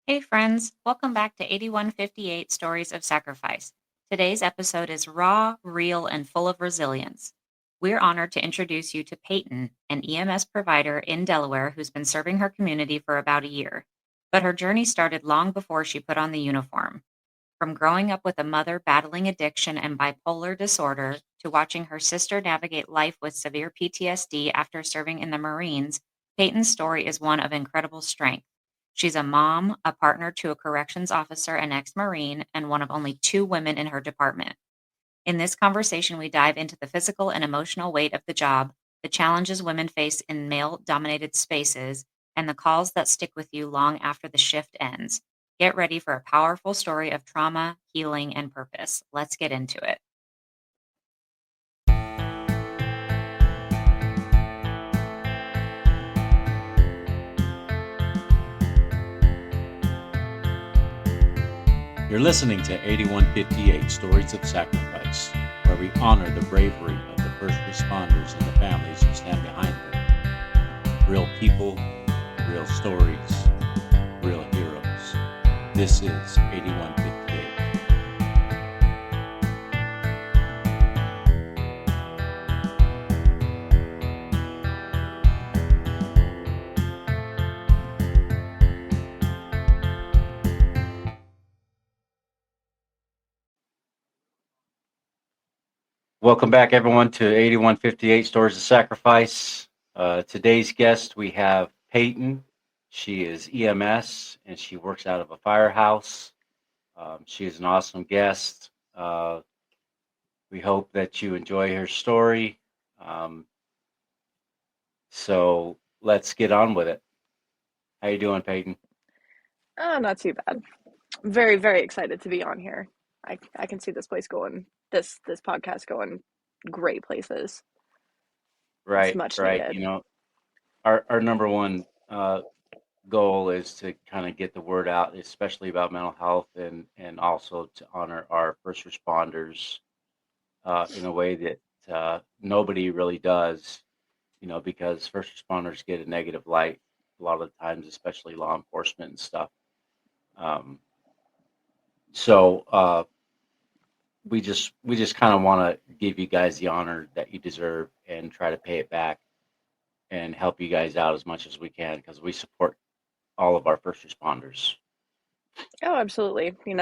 Hey, friends, welcome back to 8158 Stories of Sacrifice. Today's episode is raw, real, and full of resilience. We're honored to introduce you to Payton, an EMS provider in Delaware who's been serving her community for about a year. But her journey started long before she put on the uniform. From growing up with a mother battling addiction and bipolar disorder to watching her sister navigate life with severe PTSD after serving in the Marines, Peyton's story is one of incredible strength. She's a mom, a partner to a corrections officer and ex Marine, and one of only two women in her department. In this conversation, we dive into the physical and emotional weight of the job, the challenges women face in male dominated spaces, and the calls that stick with you long after the shift ends. Get ready for a powerful story of trauma, healing, and purpose. Let's get into it. You're listening to 8158 Stories of Sacrifice, where we honor the bravery of the first responders and the families who stand behind them. Real people, real stories, real heroes. This is 8158. Welcome back, everyone, to 8158 Stories of Sacrifice. Today's guest, we have Payton. She is EMS, and she works out of a firehouse. She is an awesome guest. We hope that you enjoy her story. So let's get on with it. How you doing, Payton? Oh, not too bad. Very, very excited to be on here. I can see this place going, this podcast going great places. It's Right, much right. needed. Our number one goal is to kind of get the word out, especially about mental health, and also to honor our first responders in a way that nobody really does. Because first responders get a negative light a lot of the times, especially law enforcement and stuff. Um, so we just kind of want to give you guys the honor that you deserve and try to pay it back and help you guys out as much as we can because we support all of our first responders. Oh, absolutely. The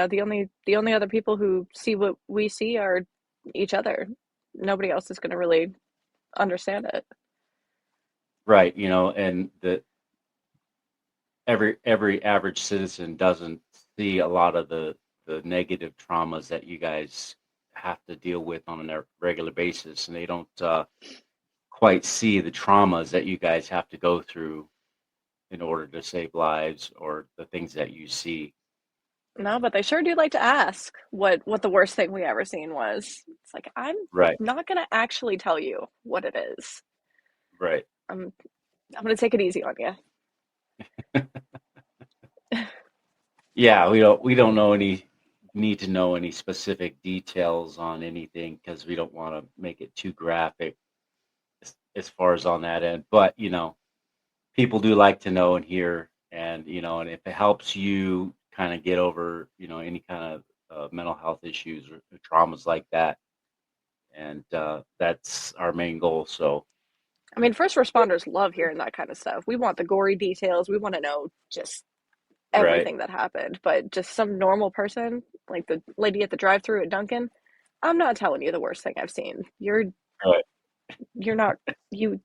only other people who see what we see are each other. Nobody else is going to really understand it. Right, and the every average citizen doesn't see a lot of the negative traumas that you guys have to deal with on a regular basis, and they don't quite see the traumas that you guys have to go through in order to save lives or the things that you see. No, but they sure do like to ask what the worst thing we ever seen was. It's like I'm Right, not going to actually tell you what it is. right. I'm I'm going to take it easy on you. Yeah, we don't know any need to know any specific details on anything because we don't want to make it too graphic as far as on that end. But people do like to know and hear, and if it helps you kind of get over any kind of mental health issues or traumas like that, and that's our main goal. So I mean, first responders love hearing that kind of stuff. We want the gory details. We want to know just right, everything that happened. But just some normal person, like the lady at the drive-through at Dunkin', I'm not telling you the worst thing I've seen. right, You're not you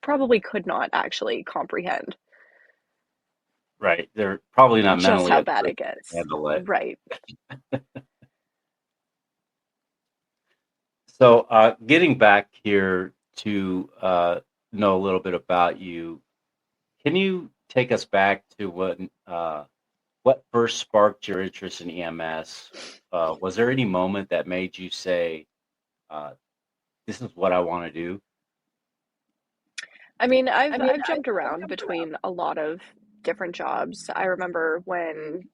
probably could not actually comprehend right. They're probably not just mentally how at bad liberty it to gets. handle it. Right. So getting back here to know a little bit about you, can you take us back to what first sparked your interest in EMS? Was there any moment that made you say, uh, "This is what I want to do"? I mean, I've jumped around between a lot of different jobs. I remember when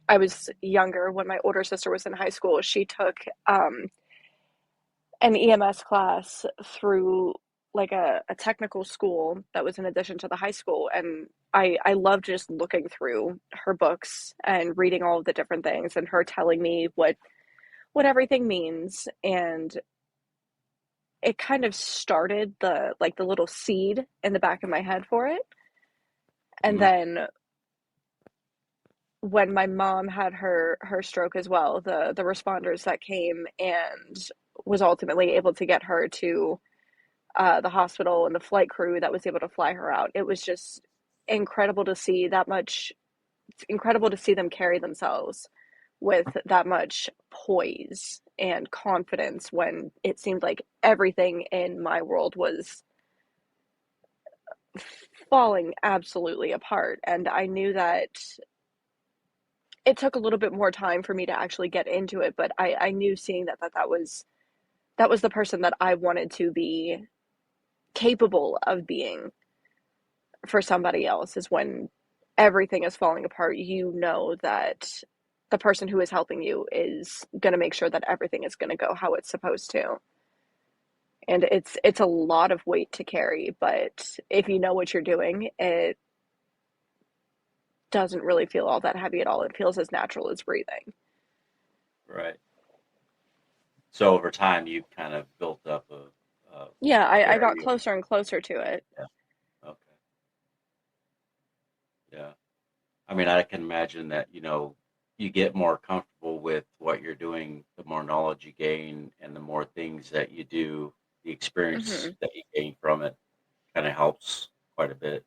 I was younger, when my older sister was in high school, she took an EMS class through like a technical school that was in addition to the high school. And I loved just looking through her books and reading all of the different things and her telling me what everything means. And it kind of started the little seed in the back of my head for it. And Mhm. then when my mom had her stroke as well, the responders that came and was ultimately able to get her to the hospital, and the flight crew that was able to fly her out. It was just incredible to see that much, it's incredible to see them carry themselves with that much poise and confidence when it seemed like everything in my world was falling absolutely apart. And I knew that it took a little bit more time for me to actually get into it, but I knew seeing that was the person that I wanted to be capable of being for somebody else. Is when everything is falling apart, you know that the person who is helping you is going to make sure that everything is going to go how it's supposed to. And it's a lot of weight to carry, but if you know what you're doing, it doesn't really feel all that heavy at all. It feels as natural as breathing. Right. So over time, you kind of built up a Yeah, I got area. closer and closer to it. Yeah. Okay. Yeah. I mean, I can imagine that, you get more comfortable with what you're doing, the more knowledge you gain, and the more things that you do, the experience Hmm. that you gain from it kind of helps quite a bit.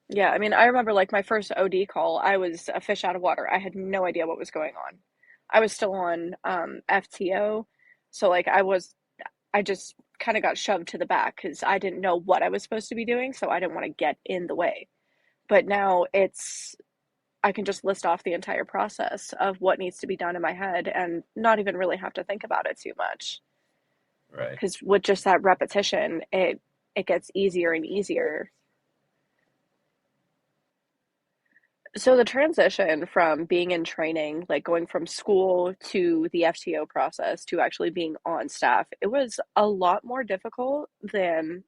Yeah, I mean, I remember like my first OD call, I was a fish out of water. I had no idea what was going on. I was still on FTO, so like I just kind of got shoved to the back because I didn't know what I was supposed to be doing, so I didn't want to get in the way. But now I can just list off the entire process of what needs to be done in my head and not even really have to think about it too much. Right. Because with just that repetition, it gets easier and easier. So the transition from being in training, like going from school to the FTO process to actually being on staff, it was a lot more difficult than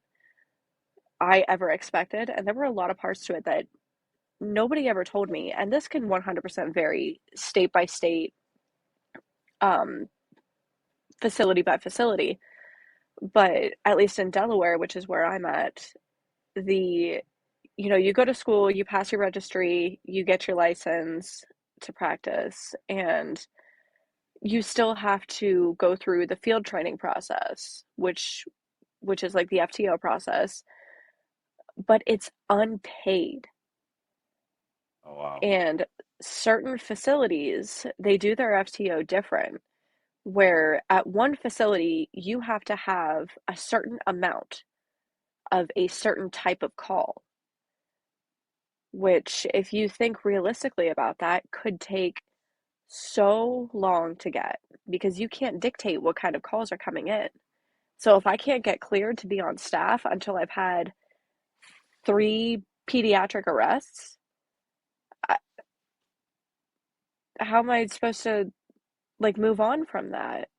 I ever expected. And there were a lot of parts to it that nobody ever told me. And this can 100% vary state by state, um, facility by facility. But at least in Delaware, which is where I'm at, the you go to school, you pass your registry, you get your license to practice, and you still have to go through the field training process, which is like the FTO process, but it's unpaid. Oh, wow. And certain facilities, they do their FTO different, where at one facility you have to have a certain amount of a certain type of call, which, if you think realistically about that, could take so long to get because you can't dictate what kind of calls are coming in. So if I can't get cleared to be on staff until I've had 3 pediatric arrests, how am I supposed to like move on from that?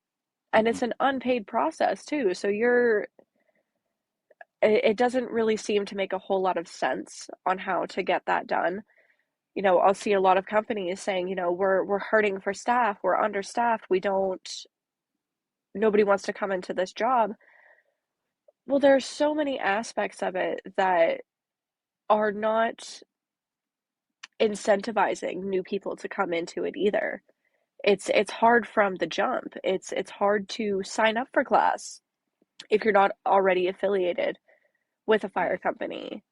And Hmm. it's an unpaid process too. So it doesn't really seem to make a whole lot of sense on how to get that done. I'll see a lot of companies saying, we're hurting for staff, we're understaffed, nobody wants to come into this job. Well, there's so many aspects of it that are not incentivizing new people to come into it either. It's hard from the jump. It's hard to sign up for class if you're not already affiliated with a fire company.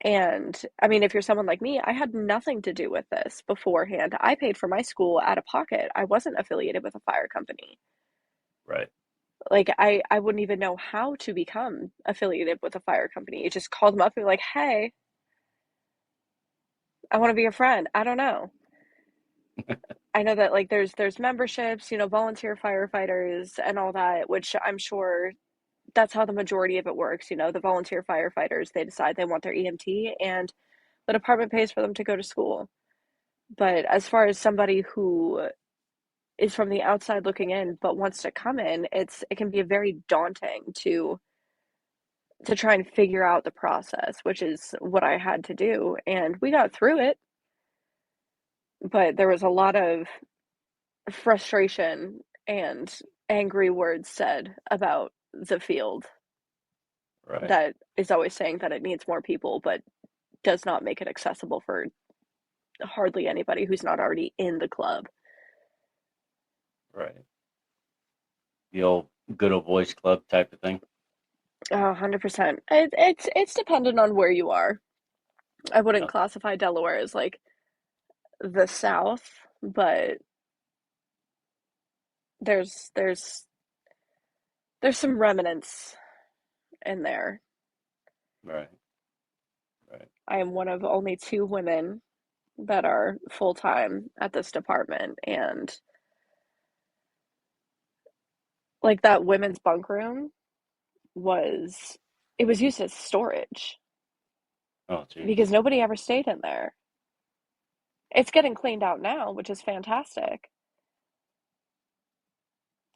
And I mean, if you're someone like me, I had nothing to do with this beforehand. I paid for my school out of pocket. I wasn't affiliated with a fire company. Right. Like I wouldn't even know how to become affiliated with a fire company. You just call them up and be like, "Hey, I want to be your friend." I don't know. I know that like there's memberships, volunteer firefighters and all that, which I'm sure that's how the majority of it works. The volunteer firefighters, they decide they want their EMT and the department pays for them to go to school. But as far as somebody who is from the outside looking in but wants to come in, it can be very daunting to try and figure out the process, which is what I had to do, and we got through it, but there was a lot of frustration and angry words said about the field Right. that is always saying that it needs more people, but does not make it accessible for hardly anybody who's not already in the club. Right. The old good old boys club type of thing. Oh, 100%. It's dependent on where you are. I wouldn't Okay. classify Delaware as like the South, but there's there's there's some remnants in there. Right. Right. I am one of only two women that are full time at this department, and like that women's bunk room was it was used as storage Oh, geez. because nobody ever stayed in there. It's getting cleaned out now, which is fantastic.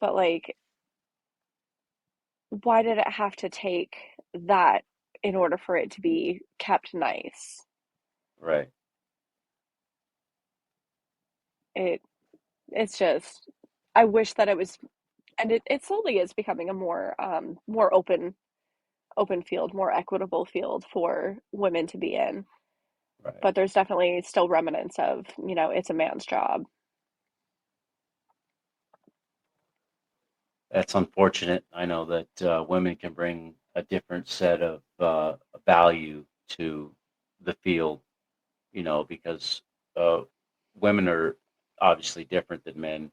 But like, why did it have to take that in order for it to be kept nice? Right. It it's just I wish that it was, and it slowly is becoming a more open field, more equitable field for women to be in. Right. But there's definitely still remnants of, it's a man's job. That's unfortunate. I know that women can bring a different set of value to the field, because uh, women are obviously different than men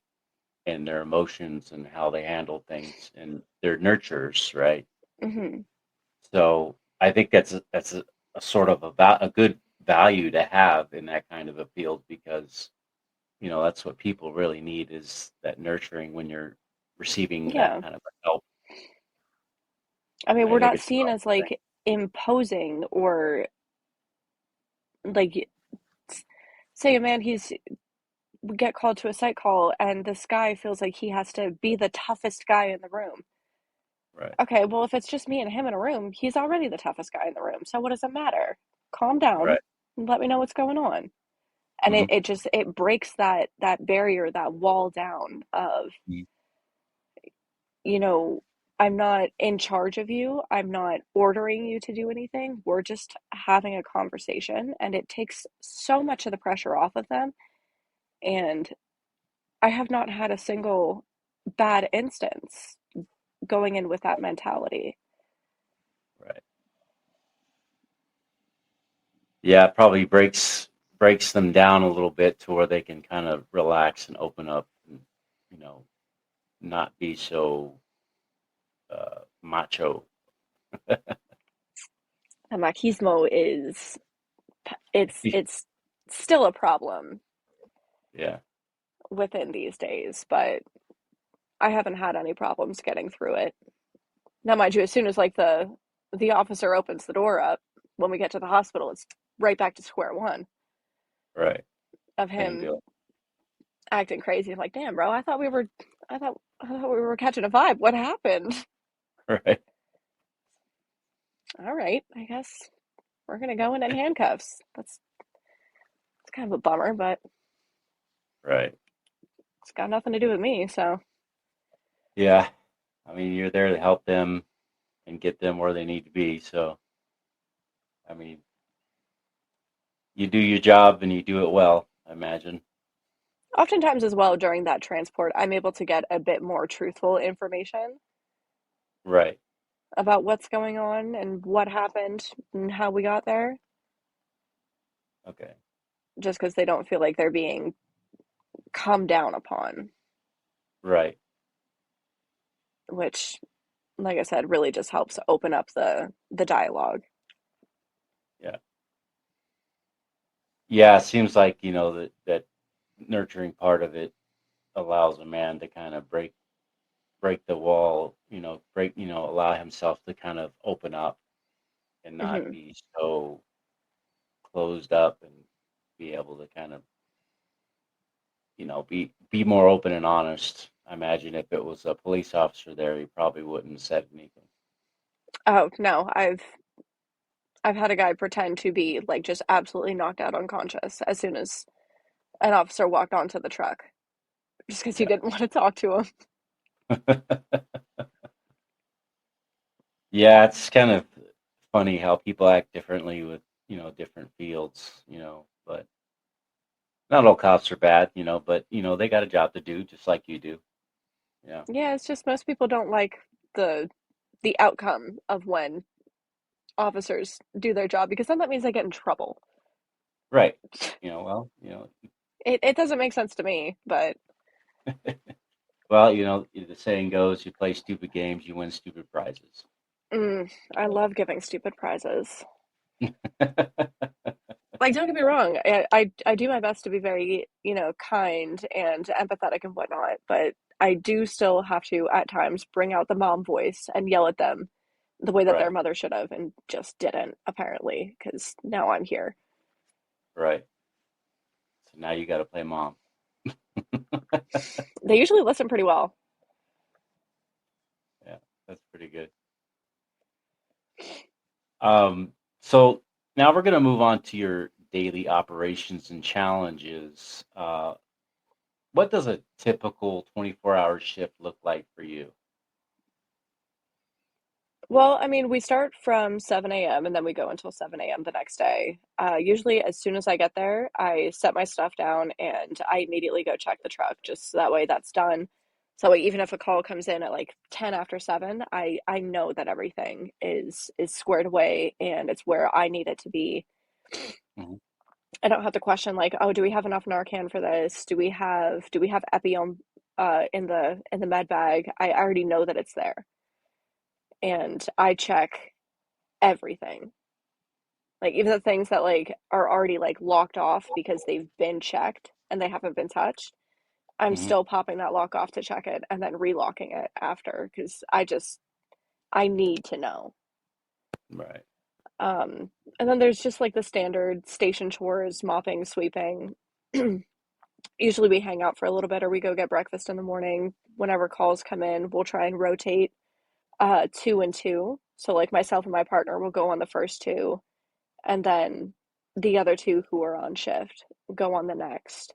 in their emotions and how they handle things, and they're nurturers, right? Hmm. So I think that's a sort of a good value to have in that kind of a field, because that's what people really need, is that nurturing when you're receiving that Yeah. kind of help. I mean, And I we're think not it's a seen as powerful thing. like imposing or like say a man he's we get called to a site call and this guy feels like he has to be the toughest guy in the room. Right. Okay, well if it's just me and him in a room, he's already the toughest guy in the room. So what does it matter? Calm down Right. and let me know what's going on. And Hmm. it breaks that barrier, that wall down of, you know, I'm not in charge of you. I'm not ordering you to do anything. We're just having a conversation, and it takes so much of the pressure off of them. And I have not had a single bad instance going in with that mentality. Right. Yeah, it probably breaks them down a little bit to where they can kind of relax and open up, and you know not be so macho. The machismo is it's still a problem Yeah. within these days, but I haven't had any problems getting through it. Now, mind you, as soon as like the officer opens the door up when we get to the hospital, it's right back to square one Right. of Same him deal. acting crazy. I'm like, damn, bro, I thought we were catching a vibe. What happened? Right. All right, I guess we're gonna go in handcuffs. It's kind of a bummer, but Right. it's got nothing to do with me. So Yeah. I mean, you're there to help them and get them where they need to be. So, I mean, you do your job and you do it well, I imagine. oftentimes as well during that transport, I'm able to get a bit more truthful information Right. about what's going on and what happened and how we got there, Okay. just because they don't feel like they're being come down upon, Right. which, like I said, really just helps open up the dialogue. Yeah. Yeah. It seems like, that nurturing part of it allows a man to kind of break the wall, allow himself to kind of open up and not Hmm. be so closed up, and be able to kind of, be more open and honest. I imagine if it was a police officer there, he probably wouldn't have said anything. Oh, no, I've had a guy pretend to be like just absolutely knocked out unconscious as soon as an officer walked onto the truck, just because he Yeah. didn't want to talk to him. Yeah, it's kind of funny how people act differently with, different fields, but not all cops are bad, but they got a job to do just like you do. Yeah. Yeah, it's just most people don't like the the outcome of when officers do their job because then that means they get in trouble. Right. Well, It doesn't make sense to me, but well, the saying goes, you play stupid games, you win stupid prizes. I love giving stupid prizes. Like, don't get me wrong, I do my best to be very, kind and empathetic and whatnot, but I do still have to, at times, bring out the mom voice and yell at them the way that their Right. mother should have and just didn't, apparently, because now I'm here. Right. So now you got to play mom. They usually listen pretty well. Yeah, that's pretty good. So now we're going to move on to your daily operations and challenges. What does a typical 24-hour shift look like for you? Well, I mean, we start from 7 a.m. and then we go until 7 a.m. the next day. Usually, as soon as I get there, I set my stuff down and I immediately go check the truck, just so that way that's done. So that way, even if a call comes in at like 10 after 7, I know that everything is squared away and it's where I need it to be. Mhm. I don't have to question like, oh, do we have enough Narcan for this? Do we have Epi on in the med bag? I already know that it's there, and I check everything. Like even the things that like are already like locked off because they've been checked and they haven't been touched, I'm Mhm. still popping that lock off to check it and then relocking it after because I need to know. Right. And then there's just like the standard station chores, mopping, sweeping. Usually we hang out for a little bit or we go get breakfast in the morning. Whenever calls come in, we'll try and rotate two and two. So like myself and my partner will go on the first two and then the other two who are on shift go on the next.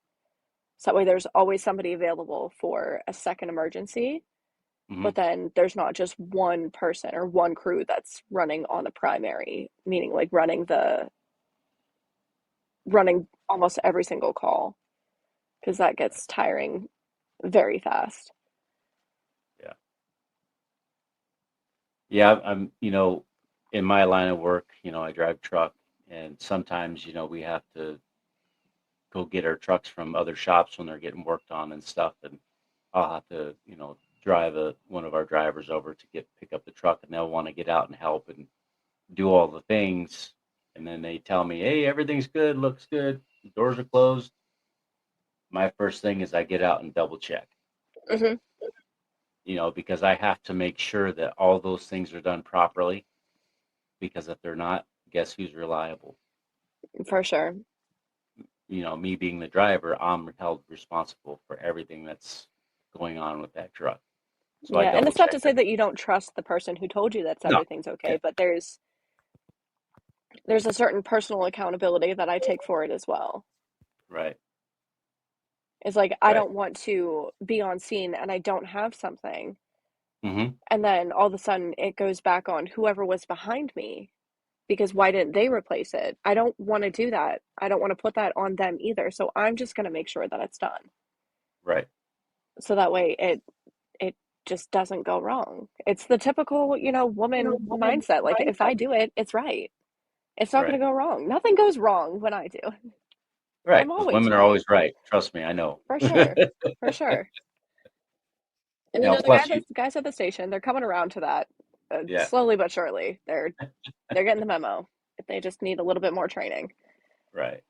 So that way there's always somebody available for a second emergency, Mhm. but then there's not just one person or one crew that's running on the primary, meaning like running almost every single call because that gets tiring very fast. Yeah. Yeah, in my line of work, I drive truck, and sometimes, we have to go get our trucks from other shops when they're getting worked on and stuff, and I'll have to, drive one of our drivers over to pick up the truck, and they'll want to get out and help and do all the things, and then they tell me, "Hey, everything's good, looks good, the doors are closed." My first thing is I get out and double check, Hmm. because I have to make sure that all those things are done properly, because if they're not, guess who's reliable? For sure. Me being the driver, I'm held responsible for everything that's going on with that truck. So I Yeah, and double it's not check to say that everything. you don't trust the person who told you that No. everything's Yeah. okay, but there's a certain personal accountability that I take for it as well. Right. It's like I Right. don't want to be on scene and I don't have something, Hmm. and then all of a sudden it goes back on whoever was behind me because why didn't they replace it? I don't want to do that. I don't want to put that on them either. So I'm just going to make sure that it's done. Right. So that way it just doesn't go wrong. It's the typical, woman mindset. Like if I do it, it's right. It's not going Right. to go wrong. Nothing goes wrong when I do. Right. I'm Because always women are right. always right. Trust me, I know. For sure. For sure. And the Plus you. guys at the station, they're coming around to that Yeah. slowly but surely. They're getting the memo. They just need a little bit more training. Right.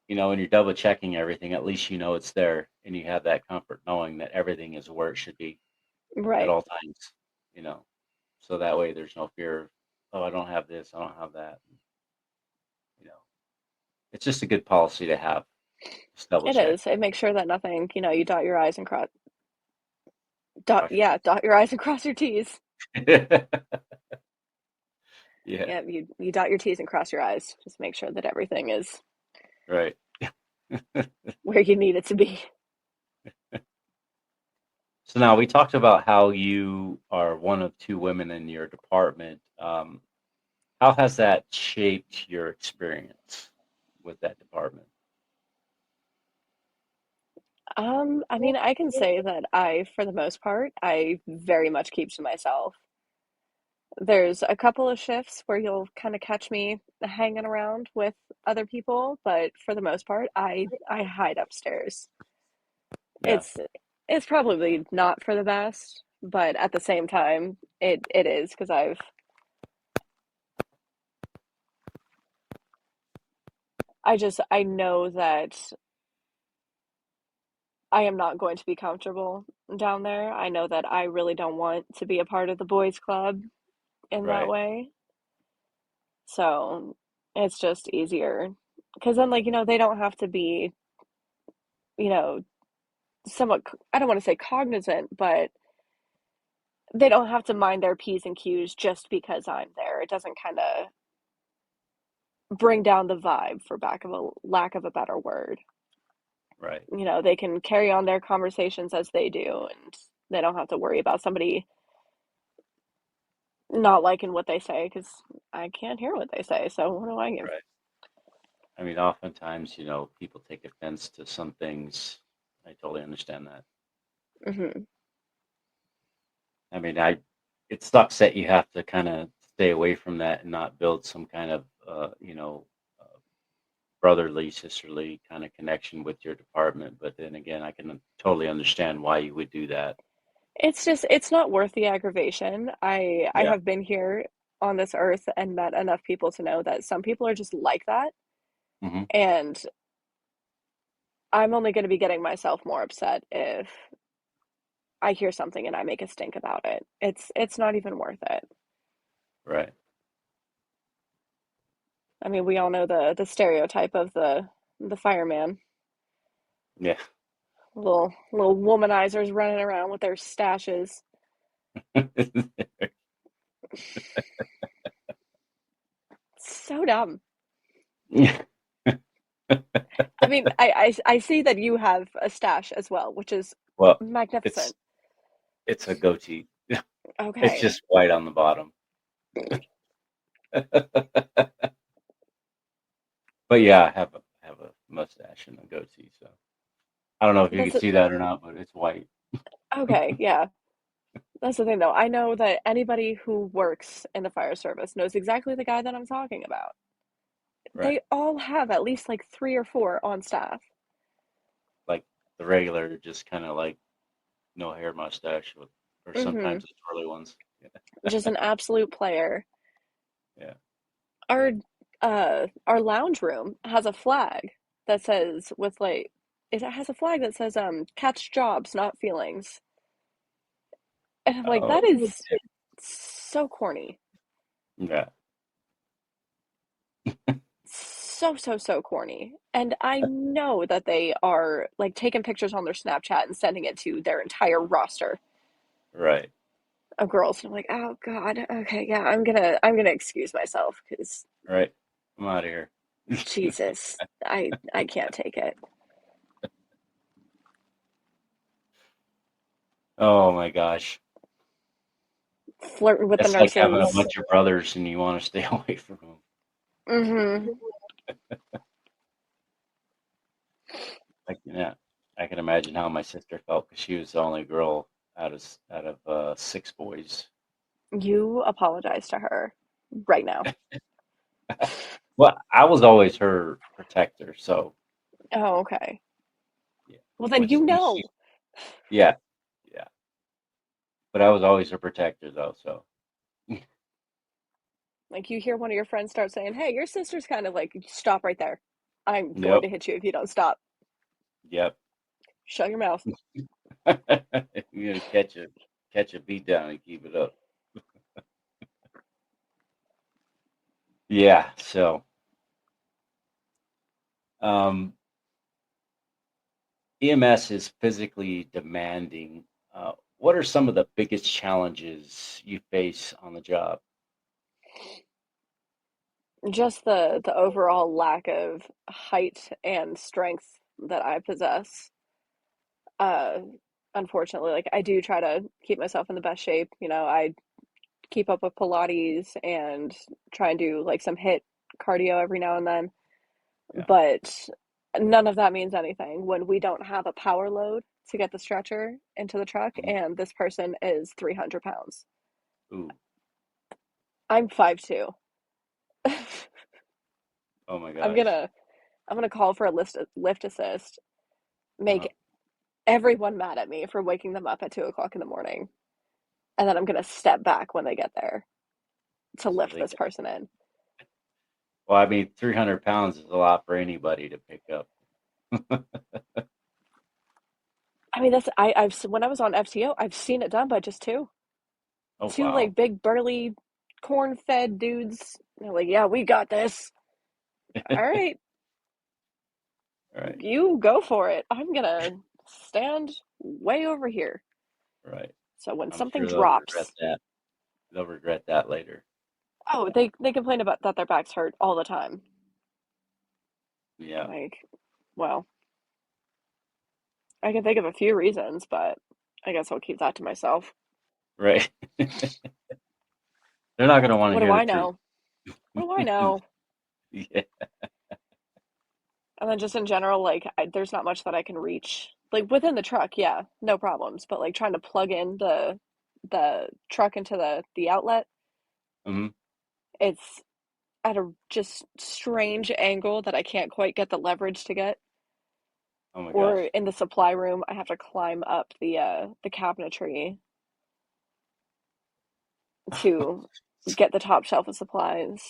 When you're double checking everything, at least you know it's there, and you have that comfort knowing that everything is where it should be at Right. all times. You know, so that way there's no fear of, oh, I don't have this, I don't have that. You know, it's just a good policy to have. Just double It check. is. It makes sure that nothing, you dot your I's and Cross your T's. dot your I's and cross your T's. Yeah, Yeah, you dot your T's and cross your I's. Just make sure that everything is right. where you need it to be. So now we talked about how you are one of two women in your department. How has that shaped your experience with that department? I mean, I can say that for the most part, I very much keep to myself. There's a couple of shifts where you'll kind of catch me hanging around with other people, but for the most part, I hide upstairs. Yeah, It's it's probably not for the best, but at the same time, it is because I know that I am not going to be comfortable down there. I know that I really don't want to be a part of the boys' club in that right, way. So it's just easier. Because then, like, they don't have to be, you know, somewhat, I don't want to say cognizant, but they don't have to mind their P's and Q's just because I'm there. It doesn't kind of bring down the vibe, for lack of a better word. right, They can carry on their conversations as they do, and they don't have to worry about somebody not liking what they say because I can't hear what they say. So what do I give? right. I mean, oftentimes, people take offense to some things. I totally understand that. Hmm. I mean, it sucks that you have to kind of stay away from that and not build some kind of, uh, brotherly, sisterly kind of connection with your department. But then again, I can totally understand why you would do that. It's not worth the aggravation. I Yeah. have been here on this earth and met enough people to know that some people are just like that, Hmm. and I'm only going to be getting myself more upset if I hear something and I make a stink about it. It's not even worth it. Right. I mean, we all know the stereotype of the fireman, Yeah. little womanizers running around with their stashes. So dumb. Yeah. I mean, I see that you have a stash as well, which is Well, it's magnificent. it's a goatee. It's Okay. just white on the bottom. But yeah, I have a mustache and a goatee, so I don't know if you can That's see that or not, but it's white. okay, yeah. That's the thing though. I know that anybody who works in the fire service knows exactly the guy that I'm talking about. Right. They all have at least like three or four on staff. Like the regular, just kind of like no hair mustache with, or Hmm. sometimes the twirly ones. Just an absolute player. Yeah. Our our lounge room has a flag that says with like it has a flag that says catch jobs, not feelings. And I'm like, Oh, that is so corny. yeah. So corny. And I know that they are like taking pictures on their Snapchat and sending it to their entire roster Right. of girls. And I'm like, oh God, okay, yeah, I'm gonna excuse myself because Right. I'm out of here. Jesus, I can't take it. Oh my gosh. Flirting with the It's like having a nurses. bunch of brothers and you want to stay away from them. Hmm. Like, yeah, I can imagine how my sister felt because she was the only girl out of six boys. You apologize to her right now. Well, I was always her protector, so Oh, okay. yeah, Well, then which you means she, know. yeah, yeah. But I was always her protector, though. So, Like you hear one of your friends start saying, "Hey, your sister's kind of like, stop right there. I'm going yep, to hit you if you don't stop. yep. Shut your mouth." You're gonna catch a beat down and keep it up. Yeah. So, um, EMS is physically demanding. What are some of the biggest challenges you face on the job? Just the overall lack of height and strength that I possess. Uh, Unfortunately, like I do try to keep myself in the best shape. I keep up with Pilates and try and do like some hit cardio every now and then. Yeah. But none of that means anything when we don't have a power load to get the stretcher into the truck, Mhm. and this person is 300 pounds. Ooh. I'm 5'2". Oh my I'm gosh. gonna I'm gonna call for a lift assist, Uh-huh. make everyone mad at me for waking them up at 2 o'clock in the morning, and then I'm gonna step back when they get there to So lift they this can, person in. well, I mean, 300 pounds is a lot for anybody to pick up. I mean, I've when I was on FTO, I've seen it done by just Oh, two wow. like big burly corn-fed dudes. They're like, yeah, we got this. All right, Right. you go for it. I'm gonna stand way over here. Right. So when I'm something sure they'll regret drops, that. They'll regret that later. oh, they complain about that their backs hurt all the time. Yeah. Like, well, I can think of a few reasons, but I guess I'll keep that to myself. Right. They're not going to want to What do hear the I truth. know? What do I know? Yeah. And then just in general, like, there's not much that I can reach. Like within the truck, yeah, no problems. But like trying to plug in the truck into the outlet, Hmm. it's at a just strange angle that I can't quite get the leverage to get. Oh my Or gosh. in the supply room, I have to climb up the cabinetry to get the top shelf of supplies.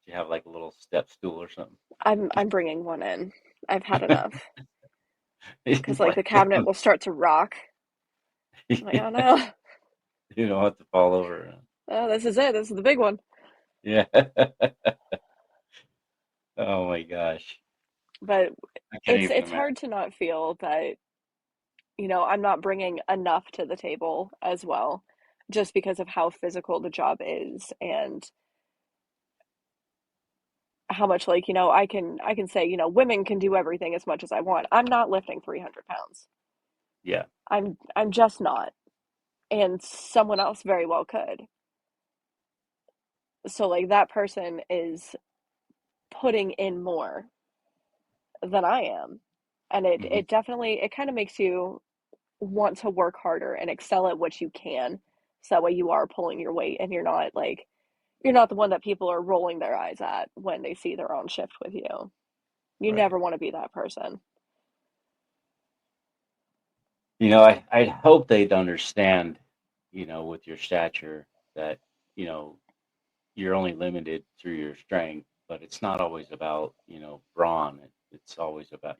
You have like a little step stool or something. I'm bringing one in. I've had enough because like the Like, cabinet will start to rock. I'm like, oh no, you don't have to fall over. oh, this is it. This is the big one. Yeah. Oh my gosh. But I can't it's even it's imagine. hard to not feel that, I'm not bringing enough to the table as well, just because of how physical the job is and how much like, I can say, women can do everything as much as I want. I'm not lifting 300 pounds. Yeah. I'm just not. And someone else very well could. So like that person is putting in more than I am. And it Hmm. it definitely it kind of makes you want to work harder and excel at what you can. So that way you are pulling your weight and you're not the one that people are rolling their eyes at when they see they're on shift with you. You Right. never want to be that person. I'd hope they'd understand, with your stature that, you know, you're only limited through your strength, but it's not always about, brawn. It's always about,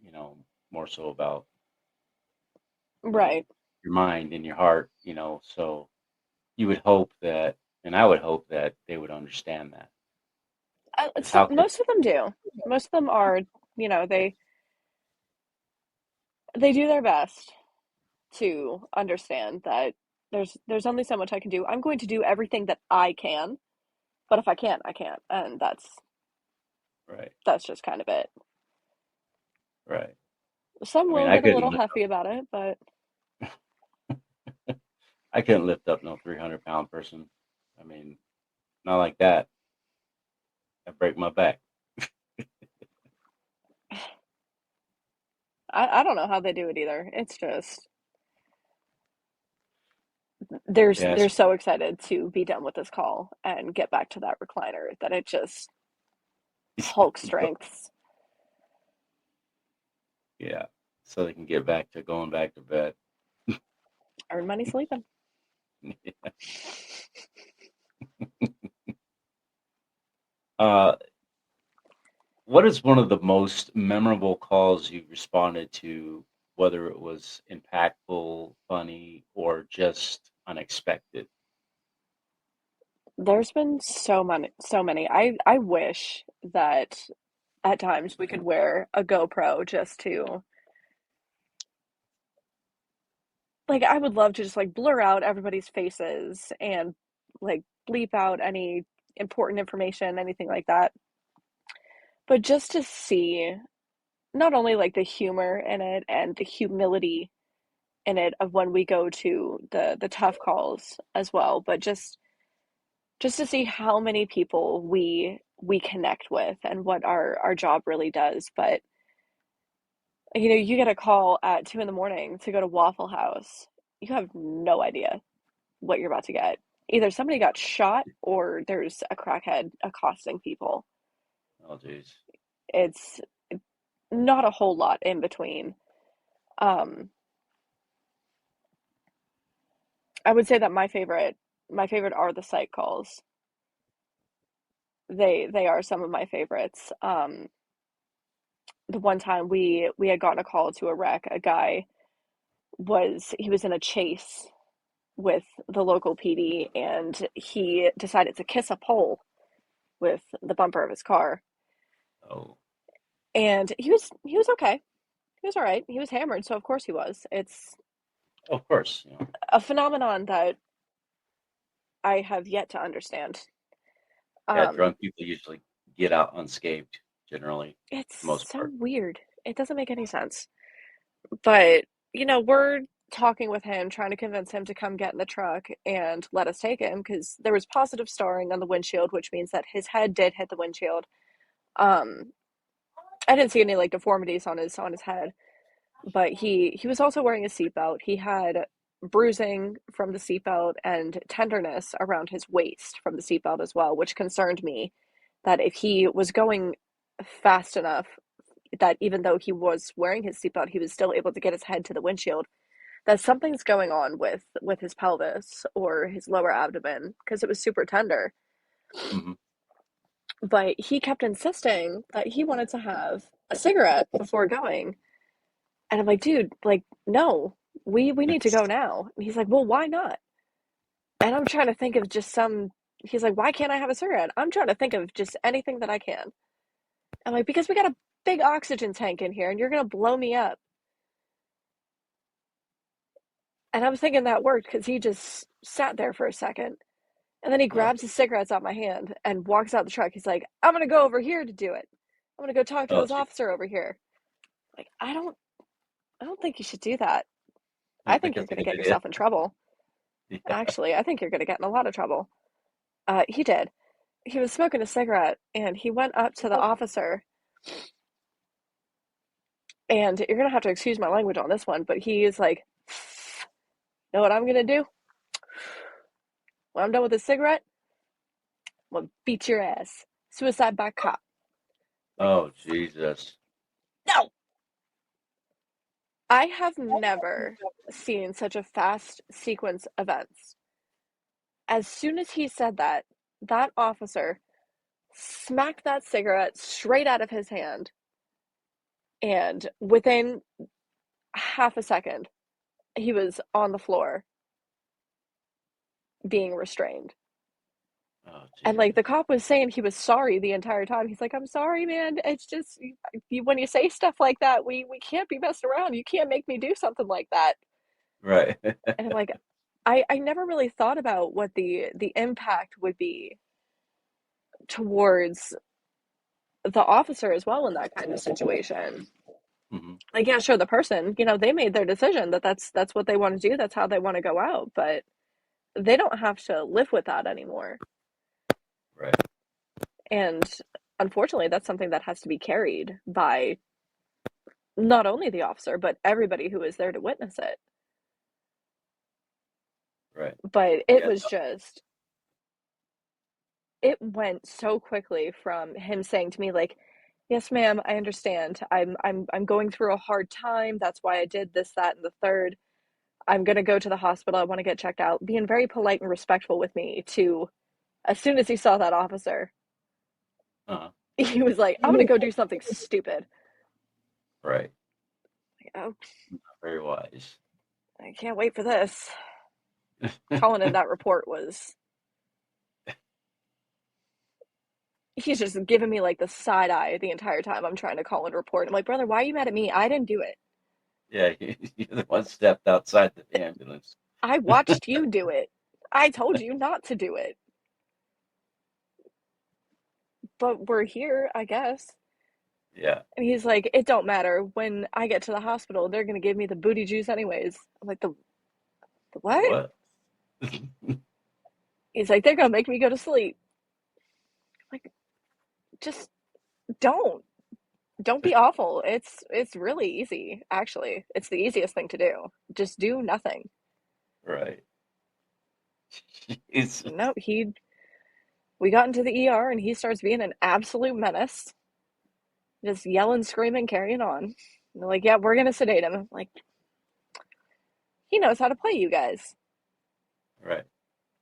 more so about, you know, Right. your mind and your heart, so you would hope that, and I would hope that they would understand that. Because So how could, most of them do. Most of them are, you know, they they do their best to understand that there's only so much I can do. I'm going to do everything that I can, but if I can't, I can't. And right, that's just kind of it. right. Some I mean, will get a little huffy about it, but I couldn't lift up no 300-pound person. I mean, not like that. I break my back. I don't know how they do it either. It's just they're Yes. so excited to be done with this call and get back to that recliner that it just Hulk strengths. Yeah. So they can get back to going back to bed. Earn money sleeping. Uh, what is one of the most memorable calls you've responded to, whether it was impactful, funny, or just unexpected? There's been so many, so many. I wish that at times we could wear a GoPro just to like I would love to just like blur out everybody's faces and like bleep out any important information, anything like that. But just to see not only like the humor in it and the humility in it of when we go to the tough calls as well, but just to see how many people we connect with and what our job really does. But you get a call at 2 in the morning to go to Waffle House. You have no idea what you're about to get. Either somebody got shot or there's a crackhead accosting people. Oh, geez. It's not a whole lot in between. Um, I would say that my favorite are the psych calls. They are some of my favorites. The one time we had gotten a call to a wreck, a guy he was in a chase with the local PD, and he decided to kiss a pole with the bumper of his car. Oh, And he was okay. He was all right. He was hammered, so of course he was. It's of course. a phenomenon that I have yet to understand. Yeah, Um, drunk people usually get out unscathed, generally, it's for the most so part. weird. It doesn't make any sense. But, we're talking with him, trying to convince him to come get in the truck and let us take him because there was positive starring on the windshield, which means that his head did hit the windshield. Um, I didn't see any like deformities on his head, but he was also wearing a seatbelt. He had bruising from the seatbelt and tenderness around his waist from the seatbelt as well, which concerned me that if he was going fast enough that even though he was wearing his seatbelt, he was still able to get his head to the windshield, that something's going on with his pelvis or his lower abdomen because it was super tender. Hmm. But he kept insisting that he wanted to have a cigarette before going. And I'm like, dude, like, no, we need to go now. And he's like, well, why not? And I'm trying to think of just he's like, why can't I have a cigarette? I'm trying to think of just anything that I can. I'm like, because we got a big oxygen tank in here and you're going to blow me up. And I was thinking that worked because he just sat there for a second. And then he Oh, grabs his cigarettes out my hand and walks out the truck. He's like, I'm going to go over here to do it. I'm going to go talk to oh, this gee. officer over here. Like, I don't think you should do that. I I don't think think you're that's a going to good get idea. yourself in trouble. Yeah. Actually, I think you're going to get in a lot of trouble. He did. He was smoking a cigarette and he went up to the officer. And you're going to have to excuse my language on this one, but he is like, know what I'm going to do? When I'm done with this cigarette, I'm going to beat your ass. Suicide by cop. Like, Oh, Jesus. no! I have never seen such a fast sequence of events. As soon as he said that, that officer smacked that cigarette straight out of his hand, and within half a second, he was on the floor being restrained. Oh, And like Jesus. the cop was saying he was sorry the entire time. He's like, I'm sorry, man. It's just when you say stuff like that, we can't be messed around. You can't make me do something like that. Right. And I'm like, I never really thought about what the impact would be towards the officer as well in that kind of situation. Hmm. Like, yeah, sure, the person, they made their decision that that's what they want to do, that's how they want to go out, but they don't have to live with that anymore. Right. And unfortunately, that's something that has to be carried by not only the officer, but everybody who is there to witness it. Right. But it Yeah. was just, it went so quickly from him saying to me, like, yes, ma'am, I understand. I'm going through a hard time. That's why I did this, that, and the third. I'm gonna go to the hospital. I want to get checked out. Being very polite and respectful with me to as soon as he saw that officer, Uh-huh. he was like, I'm gonna go do something stupid. Right. Like, oh, Very wise. I can't wait for this. Calling in that report was he's just giving me like the side eye the entire time I'm trying to call and report. I'm like, brother, why are you mad at me? I didn't do it. Yeah, you're the one stepped outside the ambulance. I watched you do it. I told you not to do it. but we're here, I guess. Yeah. And he's like, it don't matter. When I get to the hospital, they're gonna give me the booty juice anyways. I'm like, the what? What? He's like, they're gonna make me go to sleep. Like, just don't. Don't be awful. It's really easy, actually. It's the easiest thing to do. Just do nothing. Right. It's No, we got into the ER and he starts being an absolute menace. Just yelling, screaming, carrying on. And they're like, yeah, we're gonna sedate him. I'm like, he knows how to play you guys. right.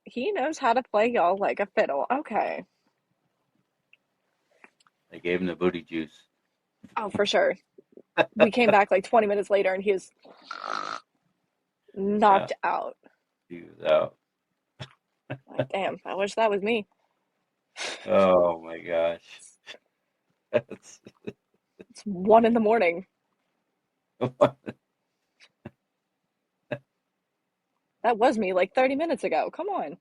He knows how to play y'all like a fiddle. Okay. They gave him the booty juice. Oh, for sure. We came back like 20 minutes later and he was Yeah, knocked out. he was out. Like, damn, I wish that was me. Oh my gosh. That's It's 1 in the morning. That was me like 30 minutes ago. Come on.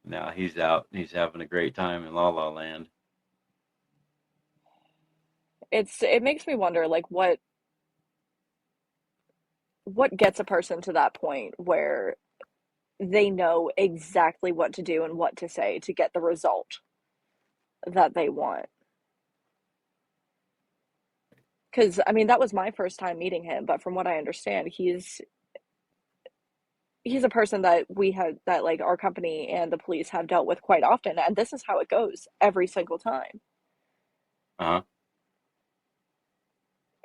Now he's out. He's having a great time in La La Land. It makes me wonder like what gets a person to that point where they know exactly what to do and what to say to get the result that they want. Because I mean, that was my first time meeting him, but from what I understand, he's a person that we had that like our company and the police have dealt with quite often, and this is how it goes every single time. Uh-huh.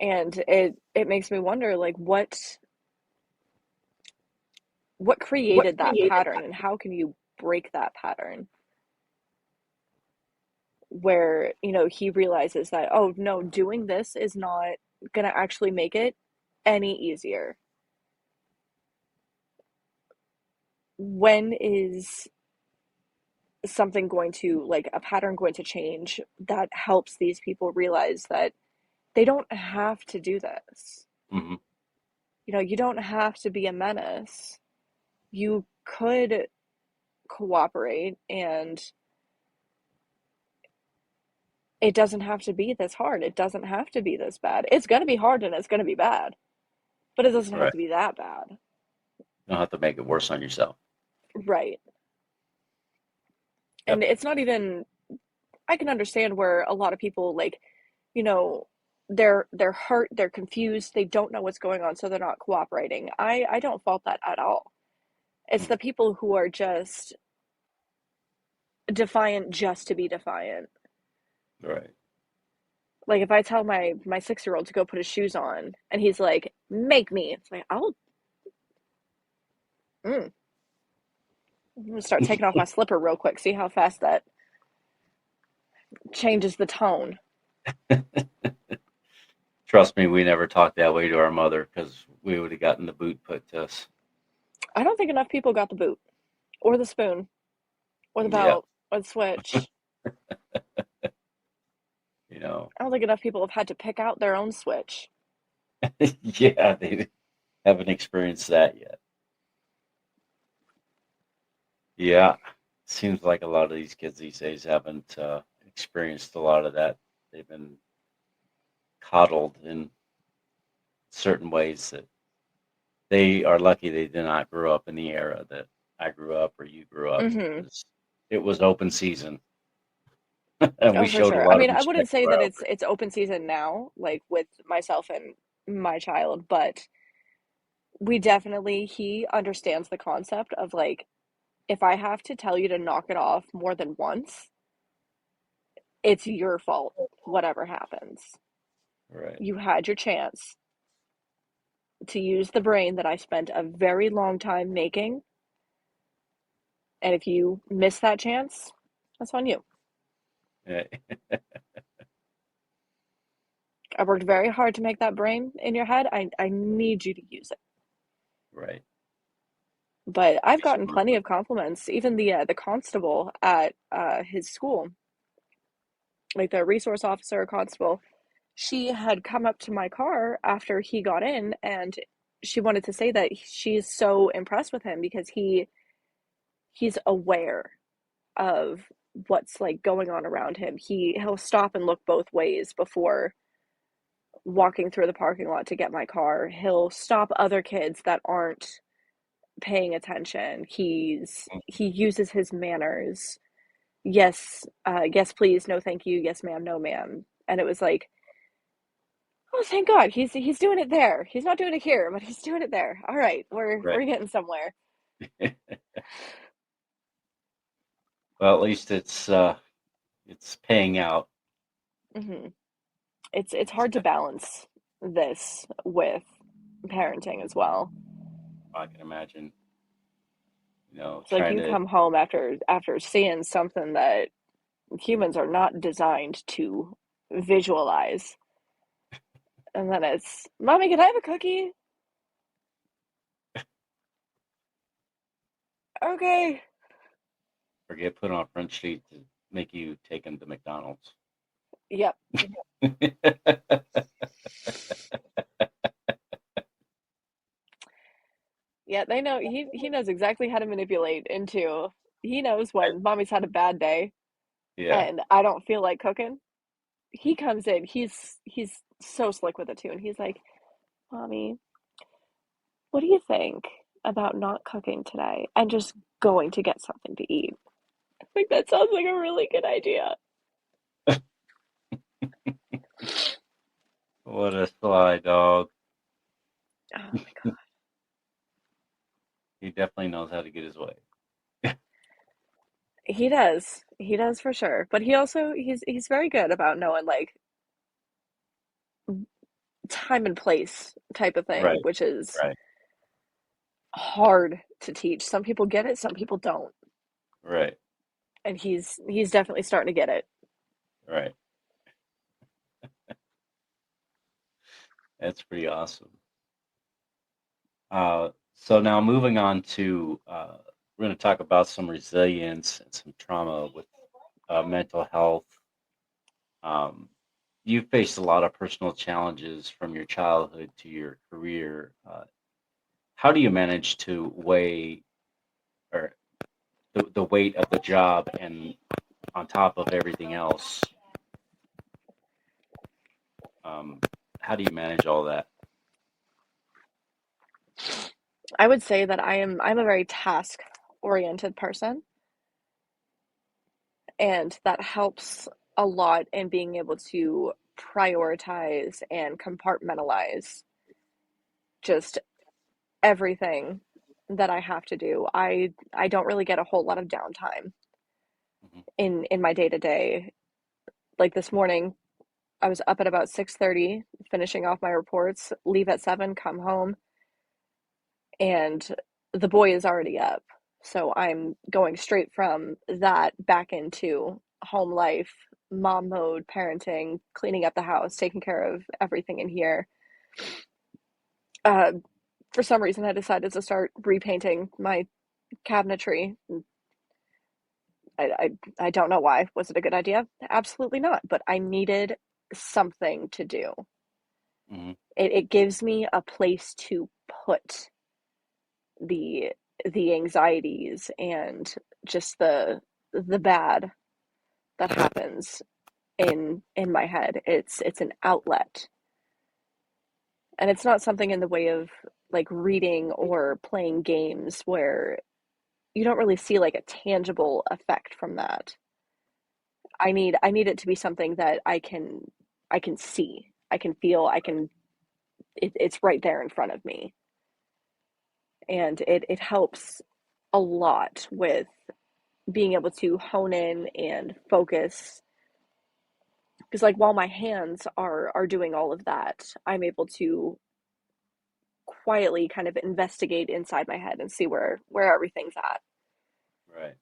And it makes me wonder like what What created that created pattern and how can you break that pattern where he realizes that, oh no, doing this is not gonna actually make it any easier. When is something going to, like a pattern going to change that helps these people realize that they don't have to do this? hmm You don't have to be a menace. You could cooperate, and it doesn't have to be this hard. It doesn't have to be this bad. It's going to be hard and it's going to be bad, but it doesn't have Right. to be that bad. You don't have to make it worse on yourself. Right. And Yep. it's not even, I can understand where a lot of people like, you know, they're hurt, they're confused, they don't know what's going on, so they're not cooperating. I don't fault that at all. It's Mhm. the people who are just defiant just to be defiant. Right. Like if I tell my 6-year-old to go put his shoes on and he's like, "Make me." It's like, I'm gonna start taking off my slipper real quick, see how fast that changes the tone. Trust me, we never talked that way to our mother because we would have gotten the boot put to us. I don't think enough people got the boot or the spoon or the Yeah. belt or the switch. You know. I don't think enough people have had to pick out their own switch. Yeah, they haven't experienced that yet. Yeah. Seems like a lot of these kids these days haven't experienced a lot of that. They've been coddled in certain ways that they are lucky they did not grow up in the era that I grew up or you grew up. Mm-hmm. It was open season, and we Oh, for showed a sure. I lot of mean, I wouldn't respect say for that our it's open season now, like with myself and my child, but we definitely he understands the concept of like if I have to tell you to knock it off more than once, it's your fault, whatever happens. right. You had your chance to use the brain that I spent a very long time making, and if you miss that chance, that's on you. Right. I worked very hard to make that brain in your head. I need you to use it. Right. But I've Be gotten smart plenty about of compliments. Even the constable at his school, like the resource officer or constable, she had come up to my car after he got in, and she wanted to say that she's so impressed with him because he's aware. of what's like going on around him. He'll stop and look both ways before walking through the parking lot to get my car. He'll stop other kids that aren't paying attention. He uses his manners. Yes, yes, please, no, thank you. Yes, ma'am, no, ma'am. And it was like, oh, thank God, he's doing it there. He's not doing it here, but he's doing it there. All right, Right. we're getting somewhere. Well, at least it's paying out. hmm It's It's hard to balance this with parenting as well. I can imagine, It's like trying you to come home after seeing something that humans are not designed to visualize, and then it's, Mommy, can I have a cookie? Okay. forget put on a front sheet to make you take them to McDonald's. Yep. Yeah, they know he knows exactly how to manipulate into. He knows when Mommy's had a bad day Yeah. and I don't feel like cooking. He comes in. He's so slick with it too, and he's like, "Mommy, what do you think about not cooking today and just going to get something to eat?" I think that sounds like a really good idea. What a sly dog. Oh my God. He definitely knows how to get his way. He does. He does for sure. But he's very good about knowing like time and place type of thing, Right. which is Right. hard to teach. Some people get it, some people don't. Right. And he's definitely starting to get it. Right. That's pretty awesome. So now moving on to we're going to talk about some resilience and some trauma with mental health. Um, you faced a lot of personal challenges from your childhood to your career. How do you manage to weigh or the weight of the job and on top of everything else? Um, how do you manage all that? I would say that I'm a very task oriented person, and that helps a lot in being able to prioritize and compartmentalize just everything that I have to do. I don't really get a whole lot of downtime Hmm. in my day to day. Like this morning, I was up at about 6:30, finishing off my reports, leave at 7, come home, and the boy is already up. So I'm going straight from that back into home life, mom mode, parenting, cleaning up the house, taking care of everything in here. Uh, for some reason, I decided to start repainting my cabinetry. I don't know why. Was it a good idea? Absolutely not. But I needed something to do. Hmm. It gives me a place to put the the anxieties and just the bad that happens in my head. It's an outlet. And it's not something in the way of like reading or playing games where you don't really see like a tangible effect from that. I need it to be something that I can see, I can feel, it's right there in front of me. And it helps a lot with being able to hone in and focus, because like while my hands are doing all of that, I'm able to quietly kind of investigate inside my head and see where everything's at. Right.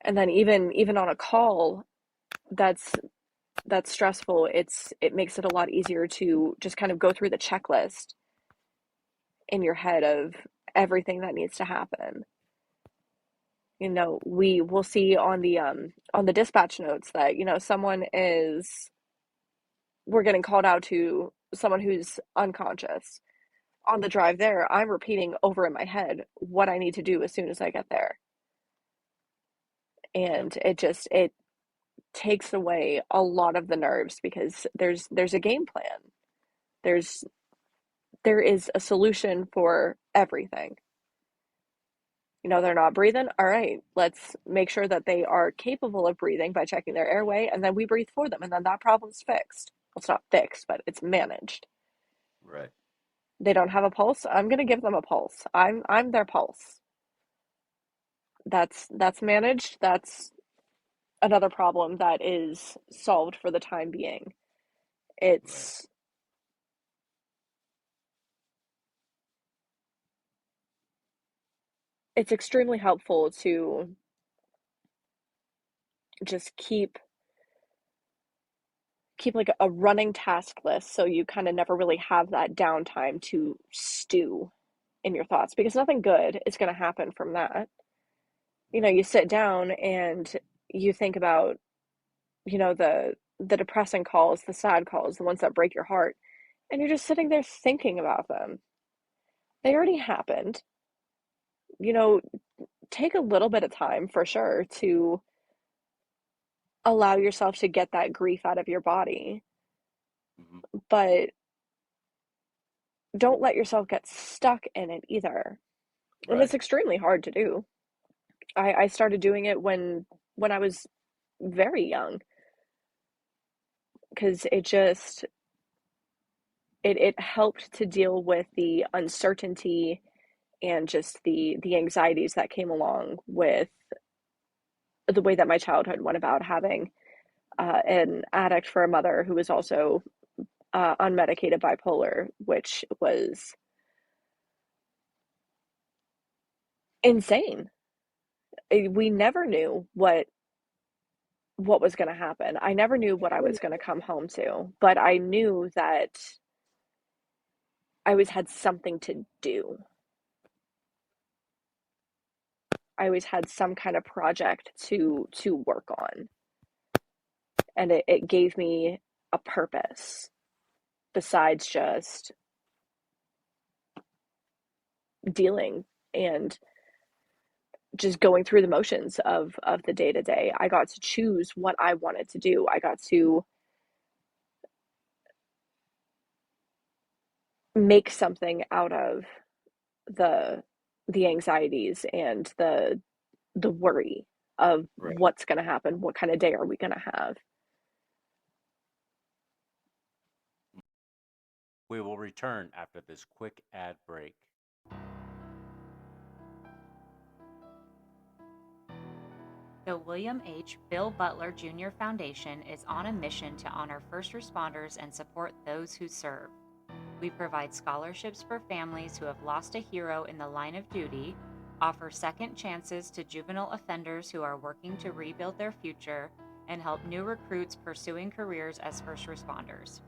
And then even on a call that's that's stressful, it makes it a lot easier to just kind of go through the checklist in your head of everything that needs to happen. We will see on the dispatch notes that, someone is we're getting called out to someone who's unconscious. On the drive there, I'm repeating over in my head what I need to do as soon as I get there. And it takes away a lot of the nerves because there's a game plan. There's there is a solution for everything. They're not breathing. All right, let's make sure that they are capable of breathing by checking their airway, and then we breathe for them, and then that problem's fixed. Well, it's not fixed, but it's managed. Right. They don't have a pulse. I'm going to give them a pulse. I'm their pulse. That's managed. That's another problem that is solved for the time being. Right. It's it's extremely helpful to just keep like a running task list so you kind of never really have that downtime to stew in your thoughts because nothing good is going to happen from that. Right. You sit down and you think about, the depressing calls, the sad calls, the ones that break your heart, and you're just sitting there thinking about them. They already happened. You know, take a little bit of time for sure to allow yourself to get that grief out of your body, Hmm. but don't let yourself get stuck in it either. And it's Right. extremely hard to do. I started doing it when I was very young because it helped to deal with the uncertainty and just the anxieties that came along with the way that my childhood went about having an addict for a mother who was also unmedicated bipolar, which was insane. We never knew what was going to happen. I never knew what I was going to come home to, but I knew that I always had something to do. I always had some kind of project to work on, and it gave me a purpose besides just dealing and just going through the motions of the day to day. I got to choose what I wanted to do. I got to make something out of the the anxieties and the worry of Right. what's going to happen, what kind of day are we going to have. We will return after this quick ad break. The William H. Bill Butler Jr. Foundation is on a mission to honor first responders and support those who serve. We provide scholarships for families who have lost a hero in the line of duty, offer second chances to juvenile offenders who are working to rebuild their future, and help new recruits pursuing careers as first responders.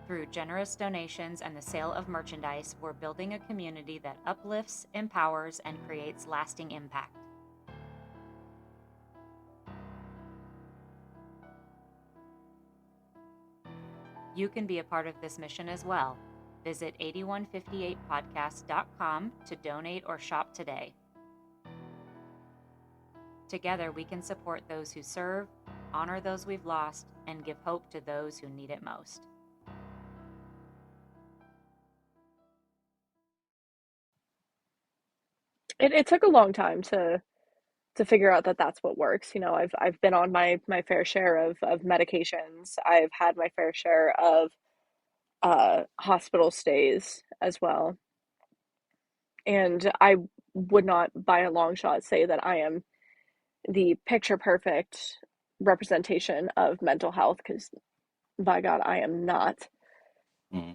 Through generous donations and the sale of merchandise, we're building a community that uplifts, empowers, and creates lasting impact. You can be a part of this mission as well. Visit 8158podcast.com to donate or shop today. Together, we can support those who serve, honor those we've lost, and give hope to those who need it most. It took a long time to figure out that that's what works. I've been on my fair share of medications. I've had my fair share of hospital stays as well. And I would not by a long shot say that I am the picture perfect representation of mental health because by God, I am not. Hmm.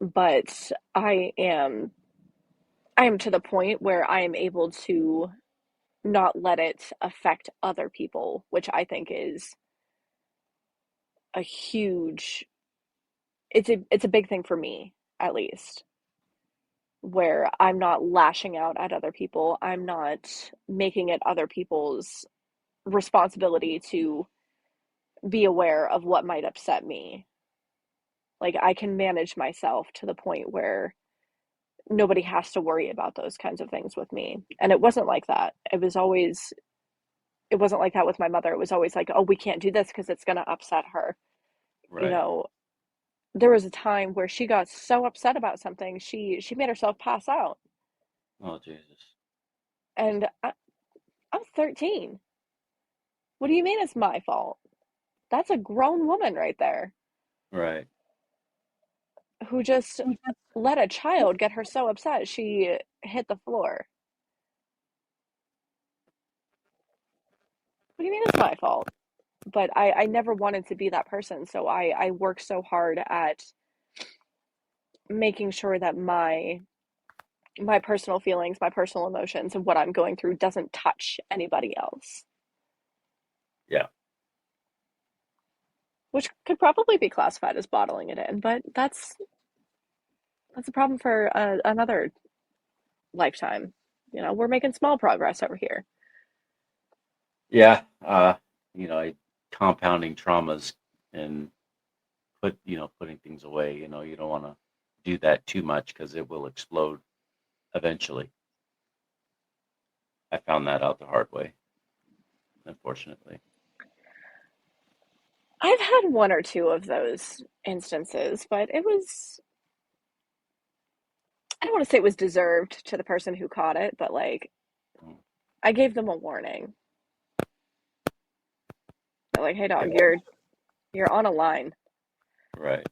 But I am to the point where I am able to not let it affect other people, which I think is a huge it's a big thing for me, at least, where I'm not lashing out at other people. I'm not making it other people's responsibility to be aware of what might upset me. Like I can manage myself to the point where nobody has to worry about those kinds of things with me. And it wasn't like that. It wasn't like that with my mother. It was always like, oh, we can't do this because it's going to upset her. You Right. know, there was a time where she got so upset about something, she made herself pass out. Oh, Jesus. And I'm 13. What do you mean it's my fault? That's a grown woman right there Right. who just let a child get her so upset she hit the floor. What do you mean it's my fault? But I never wanted to be that person, so I work so hard at making sure that my personal feelings, my personal emotions, and what I'm going through doesn't touch anybody else, Yeah. which could probably be classified as bottling it in, but that's a problem for another lifetime. We're making small progress over here. Yeah. Compounding traumas and putting things away. You don't want to do that too much because it will explode eventually. I found that out the hard way, unfortunately. I've had one or two of those instances, but I don't want to say it was deserved to the person who caught it, but like Mm. I gave them a warning. They're like, "Hey Yeah. dog, you're on a line." Right.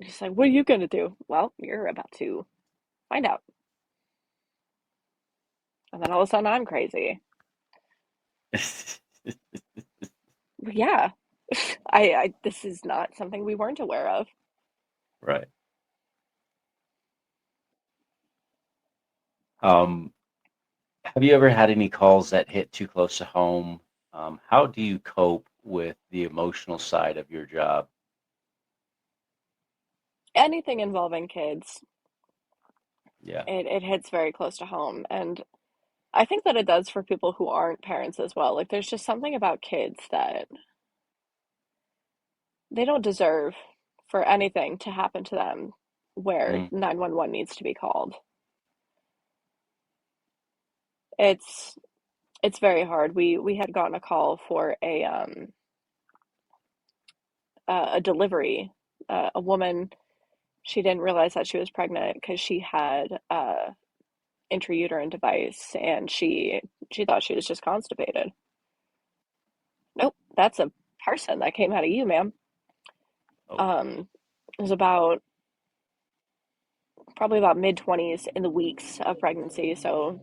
He's like, "What are you gonna do?" Well, you're about to find out. And then all of a sudden I'm crazy. Yeah. I this is not something we weren't aware of. Right. Um, have you ever had any calls that hit too close to home? How do you cope with the emotional side of your job? Anything involving kids, Yeah. it hits very close to home. And I think that it does for people who aren't parents as well. Like there's just something about kids that they don't deserve for anything to happen to them where Mm, 911 needs to be called. It's it's very hard. We had gotten a call for a delivery. A woman, she didn't realize that she was pregnant because she had intrauterine device and she thought she was just constipated. Nope, that's a person that came out of you, ma'am. oh, Um, it was about probably about mid 20s in the weeks of pregnancy, so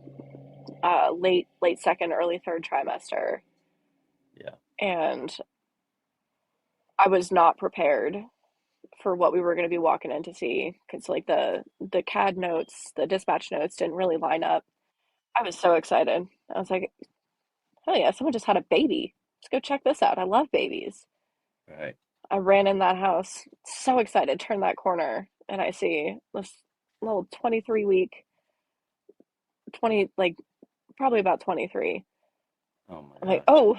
late second, early third trimester, yeah. and I was not prepared for what we were going to be walking in to see because like the CAD notes, the dispatch notes didn't really line up. I was so excited. I was like, hell yeah, someone just had a baby. Let's go check this out. I love babies. Right. I ran in that house, so excited, turn that corner, and I see this little 23 week, 20, like probably about 23. Oh my I'm like, gosh. oh,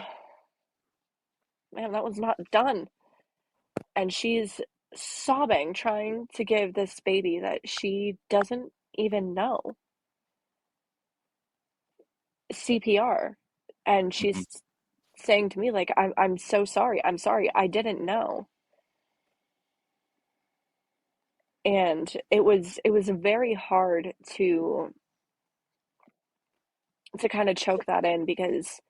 man, that was not done. And she's sobbing, trying to give this baby that she doesn't even know CPR. And Hmm. she's saying to me, like, I'm so sorry. I'm sorry. I didn't know. And it was very hard to kind of choke that in because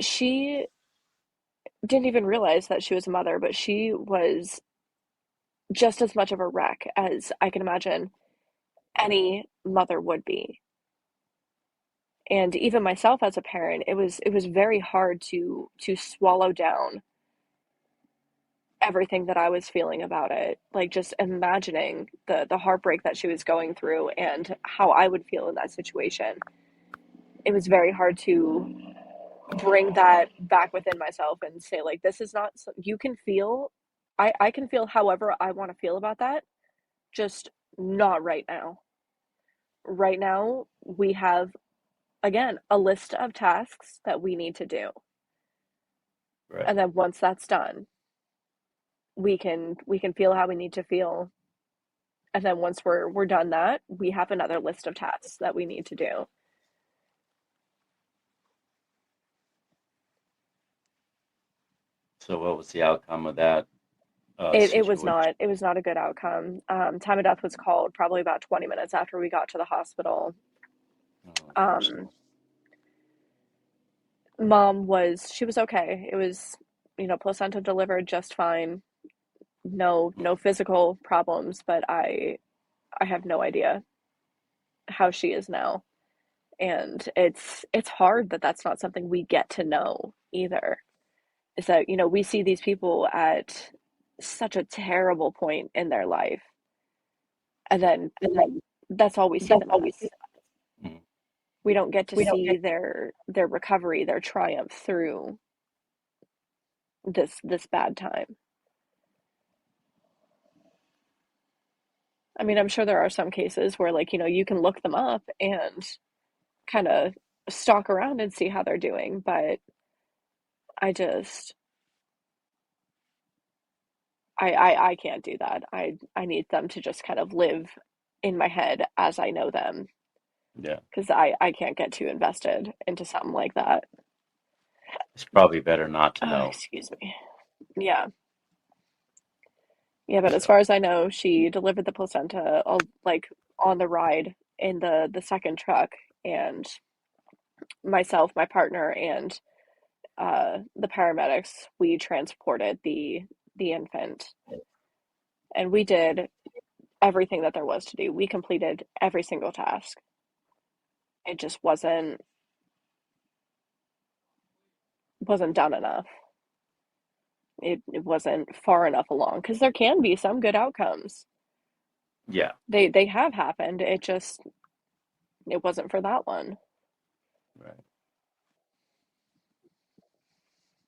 she didn't even realize that she was a mother, but she was just as much of a wreck as I can imagine any mother would be. And even myself as a parent, it was very hard to swallow down everything that I was feeling about it. Like just imagining the heartbreak that she was going through and how I would feel in that situation. It was very hard to bring that back within myself and say like this is not you can feel I can feel however I want to feel about that, just not right now. Right now, we have, again, a list of tasks that we need to do. Right. And then once that's done, we can feel how we need to feel, and then once we're done that, we have another list of tasks that we need to do. So what was the outcome of that It was situation? not, it was not a good outcome. Time of death was called probably about 20 minutes after we got to the hospital. Oh, gosh. Um, Mom was, she was okay. It was, placenta delivered just fine. No physical problems, but I have no idea how she is now. And it's hard that that's not something we get to know either. Is that, we see these people at such a terrible point in their life, and then that's all we see them as. Mm. We don't get to see their recovery, their triumph through this bad time. I mean, I'm sure there are some cases where, like, you can look them up and kind of stalk around and see how they're doing, but I just I can't do that. I need them to just kind of live in my head as I know them, Yeah, because I can't get too invested into something like that. it's probably better not to know. Excuse me. Yeah. Yeah, but as So, far as I know, she delivered the placenta like on the ride in the second truck, and myself, my partner, and the paramedics, we transported the infant, and we did everything that there was to do. We completed every single task. It just wasn't done enough. It wasn't far enough along, because there can be some good outcomes. yeah, They have happened. It wasn't for that one. right.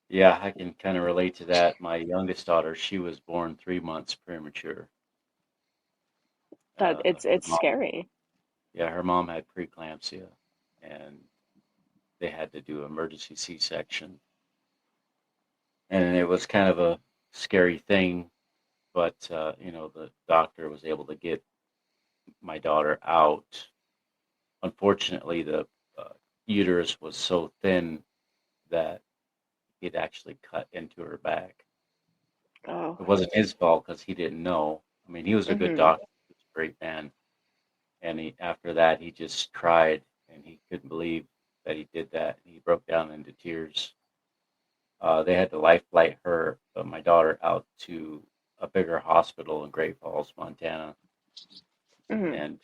Yeah, I can kind of relate to that. My youngest daughter, she was born 3 months premature. That Her it's mom, scary. yeah, her mom had preeclampsia, and they had to do emergency C-section. And it was kind of a scary thing, but the doctor was able to get my daughter out. Unfortunately, the uh, uterus was so thin that it actually cut into her back. Oh. It wasn't his fault because he didn't know. I mean, he was a good Mhm. doctor, he was a great man, and after that he just cried and he couldn't believe that he did that. He broke down into tears. They had to life flight her, my daughter, out to a bigger hospital in Great Falls, Montana, Mhm. and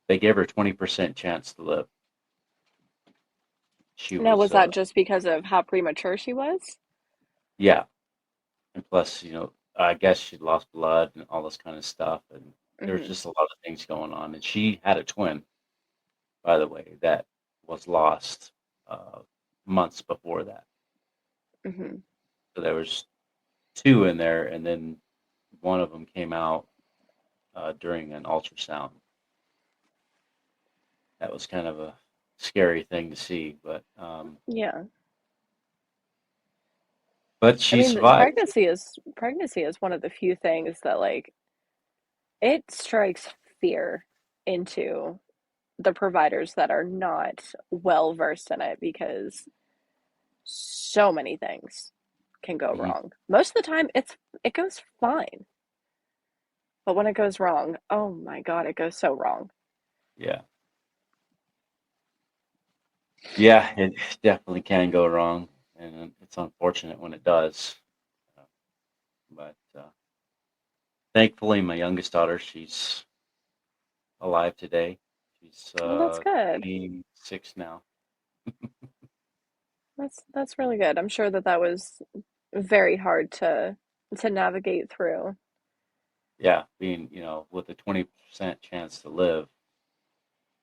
they gave her 20% chance to live. She Now, was, was that just because of how premature she was? yeah, and plus, I guess she'd lost blood and all this kind of stuff, and there was Mhm. just a lot of things going on. And she had a twin, by the way, that was lost uh, months before that. Mhm. So there was two in there, and then one of them came out during an ultrasound. That was kind of a scary thing to see, Yeah. but I she mean, survived. pregnancy is one of the few things that, like, it strikes fear into the providers that are not well versed in it, because so many things can go Mhm. wrong. Most of the time it goes fine. But when it goes wrong, oh my God, it goes so wrong. Yeah, yeah, it definitely can go wrong, and it's unfortunate when it does. Uh, but thankfully, my youngest daughter, she's alive today. She's Well, that's good. 26 now. That's really good. I'm sure that that was very hard to navigate through. Yeah, being, with a 20% chance to live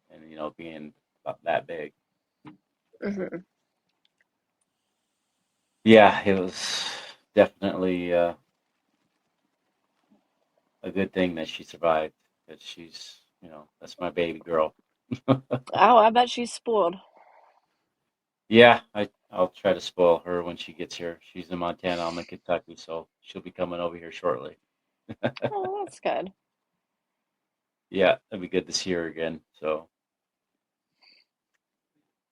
and, being about that big. Hmm. Yeah, it was definitely a good thing that she survived because she's, that's my baby girl. Oh, I bet she's spoiled. Yeah, I'll try to spoil her when she gets here. She's in Montana. I'm in Kentucky, so she'll be coming over here shortly. Oh, that's good. Yeah, it'd be good to see her again. So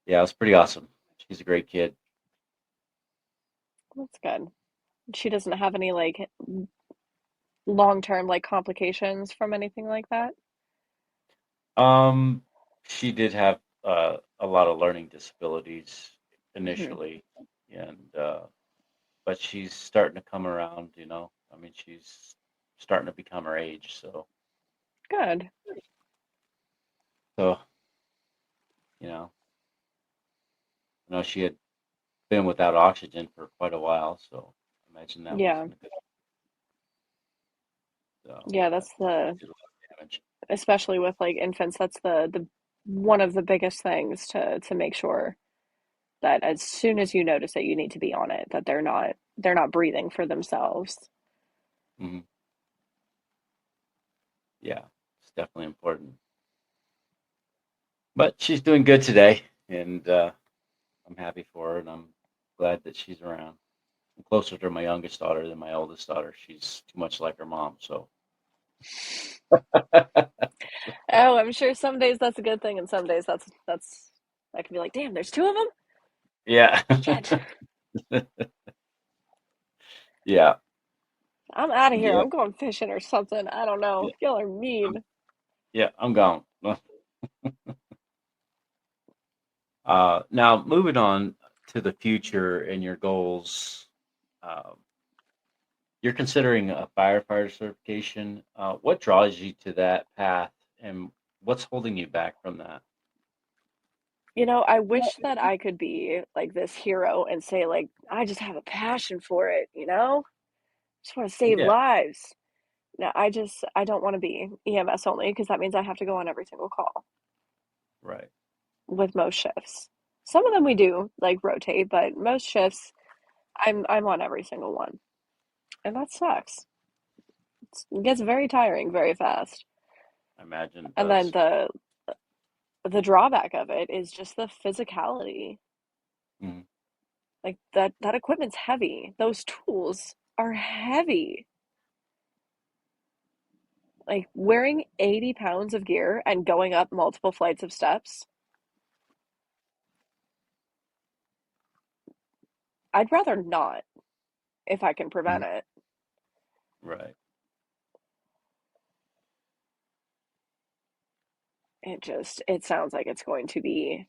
yeah, it was pretty awesome. She's a great kid. That's good. She doesn't have any like long-term like complications from anything like that. Um, she did have a lot of learning disabilities Hmm. initially, and but she's starting to come around. I mean, she's starting to become her age. Good. So you know, she had been without oxygen for quite a while, so I imagine that Yeah. wasn't a good. So Yeah, that that's the did a lot of damage. especially with like infants, that's the one of the biggest things to make sure that as soon as you notice that you need to be on it, that they're not breathing for themselves. Hmm. Yeah, it's definitely important. But she's doing good today, and I'm happy for her, and I'm glad that she's around. I'm closer to my youngest daughter than my oldest daughter. She's too much like her mom, so Oh, I'm sure some days that's a good thing, and some days that's I can be like, damn, there's two of them. yeah, Shit, yeah, I'm out of here. yeah, I'm going fishing or something. I don't know. yeah. Y'all are mean. Yeah, I'm gone. Now moving on to the future and your goals. Um, you're considering a firefighter certification. What draws you to that path, and what's holding you back from that? I wish that I could be like this hero and say like I just have a passion for it. Just want to save Yeah, lives. No, I don't want to be EMS only because that means I have to go on every single call right. with most shifts. Some of them we do like rotate, but most shifts I'm on every single one. And that sucks. It gets very tiring very fast. I imagine it And then does. the drawback of it is just the physicality. Mhm. Like that equipment's heavy. Those tools are heavy. Like wearing 80 pounds of gear and going up multiple flights of steps, I'd rather not if I can prevent Mhm. it. Right. It sounds like it's going to be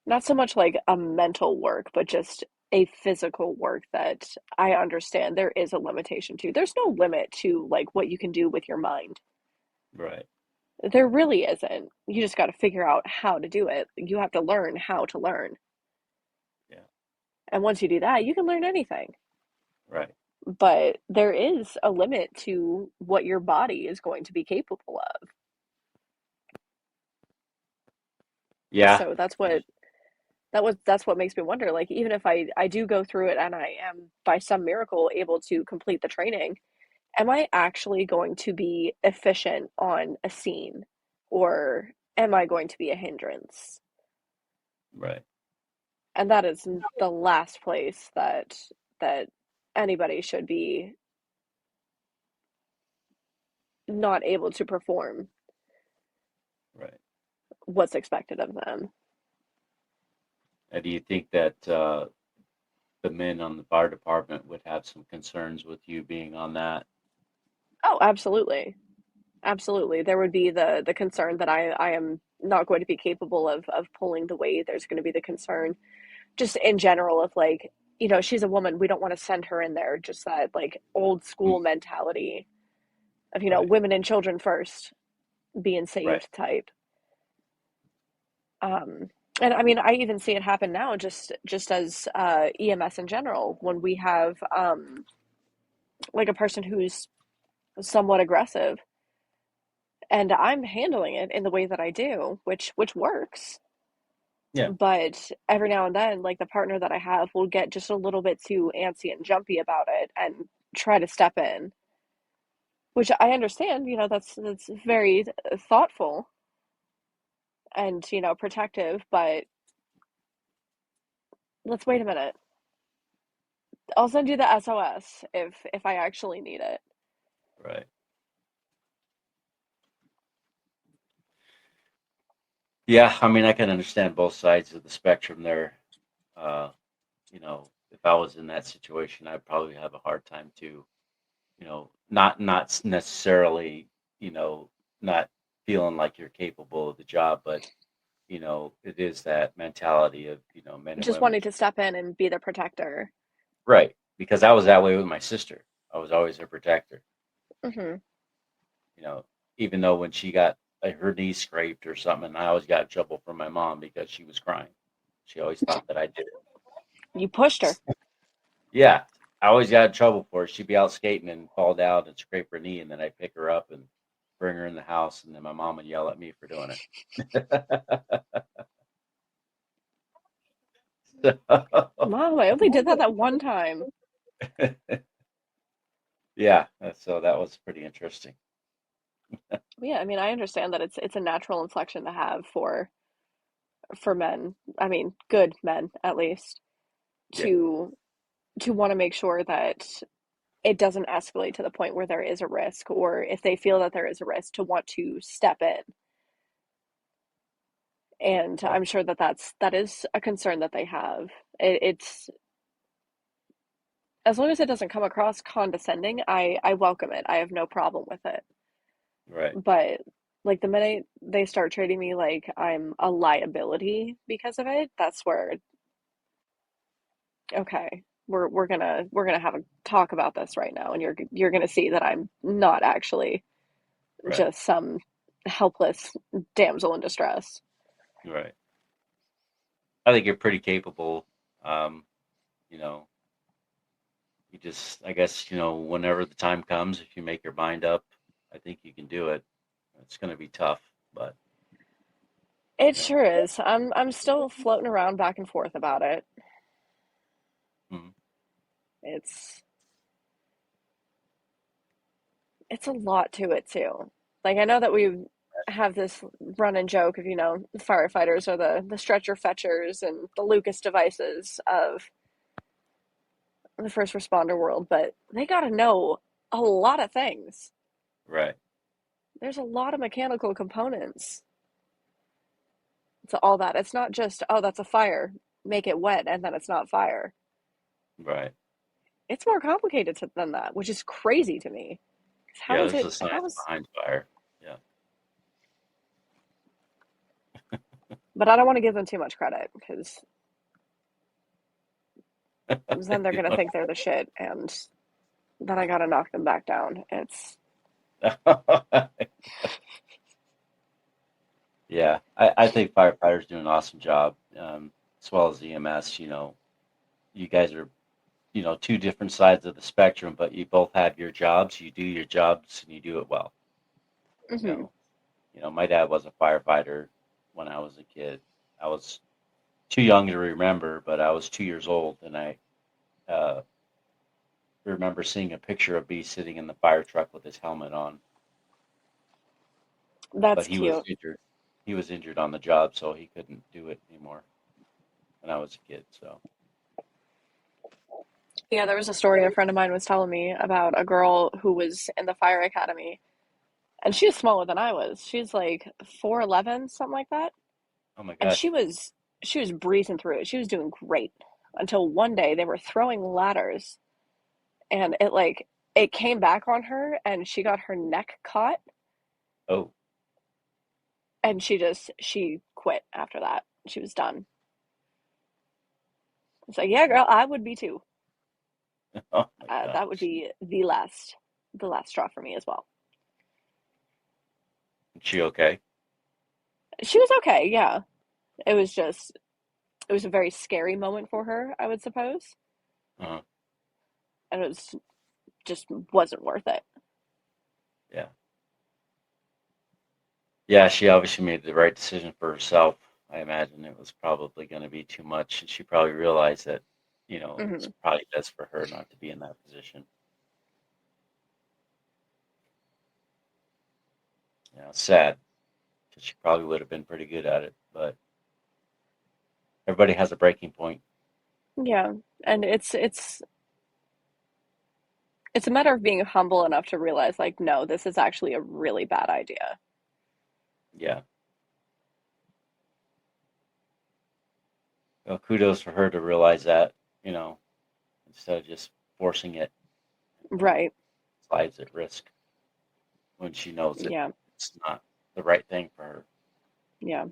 not so much like a mental work, but just a physical work that I understand there is a limitation to. There's no limit to like what you can do with your mind. Right. There really isn't. You just got to figure out how to do it. You have to learn how to learn. Yeah. And once you do that, you can learn anything. Right. But there is a limit to what your body is going to be capable of. Yeah. So that's what makes me wonder like even if I do go through it and I am by some miracle able to complete the training, am I actually going to be efficient on a scene or am I going to be a hindrance? Right. And that is the last place that anybody should be not able to perform Right. what's expected of them. And do you think that the men on the fire department would have some concerns with you being on that? Oh, absolutely. Absolutely. There would be the concern that I am not going to be capable of pulling the weight. There's going to be the concern just in general of like, she's a woman. We don't want to send her in there. Just that like old Mm. school mentality of, Right. women and children first, being Right. saved type. Um, and I mean, I even see it happen now just as EMS in general when we have like a person who's somewhat aggressive and I'm handling it in the way that I do, which works. Yeah. But every now and then, like the partner that I have will get just a little bit too antsy and jumpy about it and try to step in, which I understand, that's very thoughtful and, protective, but let's wait a minute. I'll send you the SOS if I actually need it. Right. Yeah, I mean, I can understand both sides of the spectrum there. Uh, if I was in that situation, I'd probably have a hard time too. Not necessarily, you know, not feeling like you're capable of the job, but it is that mentality of, men and Just women. wanting to step in and be the protector. Right. Because I was that way with my sister. I was always her protector. Hmm. You know, even though when she got her knee scraped or something, I always got in trouble from my mom because she was crying. She always thought that I did You pushed her. it. Yeah. I always got in trouble for it. She'd be out skating and fall down and scrape her knee, and then I'd pick her up and bring her in the house, and then my mom would yell at me for doing it. So, Mom, I only did that one time. yeah, so that was pretty interesting. Yeah, I mean, I understand that it's a natural inflection to have for men. I mean, good men at least Yeah, to want to make sure that it doesn't escalate to the point where there is a risk, or if they feel that there is a risk, to want to step in. And right, I'm sure that that is a concern that they have. It's as long as it doesn't come across condescending, I welcome it. I have no problem with it. right. But like the minute they start treating me like I'm a liability because of it, that's where okay, we're gonna have a talk about this right now, and you're gonna see that I'm not actually Right, just some helpless damsel in distress. right. I think you're pretty capable. Um, you know, you just, I guess, whenever the time comes, if you make your mind up, I think you can do it. It's going to be tough, but It you know, sure is. I'm still floating around back and forth about it. mhm, It's it's a lot to it too. Like I know that we have this running joke of, firefighters are the stretcher fetchers and the Lucas devices of the first responder world, but they got to know a lot of things. right, There's a lot of mechanical components to all that. It's not just, oh, that's a fire, make it wet, and then it's not fire. right. It's more complicated than that, which is crazy to me. Yeah, How is there's it? a How science is? behind fire. Yeah. But I don't want to give them too much credit because then they're You gonna think they're the shit, and then I gotta knock them back down. It's know? Yeah, I think firefighters do an awesome job, as well as EMS. You guys are, two different sides of the spectrum, but you both have your jobs. You do your jobs and you do it well. You hmm know, my dad was a firefighter when I was a kid. I was too young to remember, but I was 2 years old, and I uh, remember seeing a picture of me sitting in the fire truck with his helmet on. But that's he was cute. injured. He was injured on the job, so he couldn't do it anymore when I was a kid. So, Yeah, there was a story a friend of mine was telling me about a girl who was in the fire academy, and she was smaller than I was. She was like 4'11", something like that, oh my and gosh. she was breezing through it. She was doing great until one day they were throwing ladders, and it came back on her, and she got her neck caught, Oh, and she quit after that. She was done. It's like, yeah, girl, I would be too. oh my That would gosh. be the last straw for me as well. Is she okay? She was okay, yeah. It was just it was a very scary moment for her, I would suppose, Uh-huh. and it was just wasn't worth it. Yeah. Yeah, she obviously made the right decision for herself. I imagine it was probably going to be too much, and she probably realized that, it's Hmm. probably best for her not to be in that position. It's sad because she probably would have been pretty good at it, but everybody has a breaking point. Yeah. And it's a matter of being humble enough to realize like, no, this is actually a really bad idea. Yeah. Well, kudos for her to realize that, you know, instead of just forcing it and putting Right. lives at risk when she knows that Yeah. it's not the right thing for her. Yeah.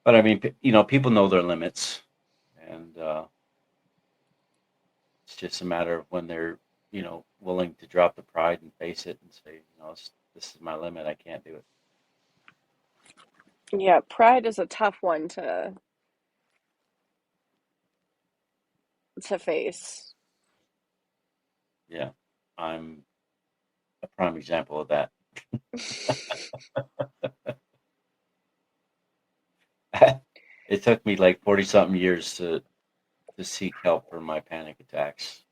But I mean, people know their limits, and it's just a matter of when they're, willing to drop the pride and face it and say, this is my limit. I can't do it. Yeah. Pride is a tough one to face. Yeah, I'm a prime example of that. It took me like 40 something years to seek help for my panic attacks.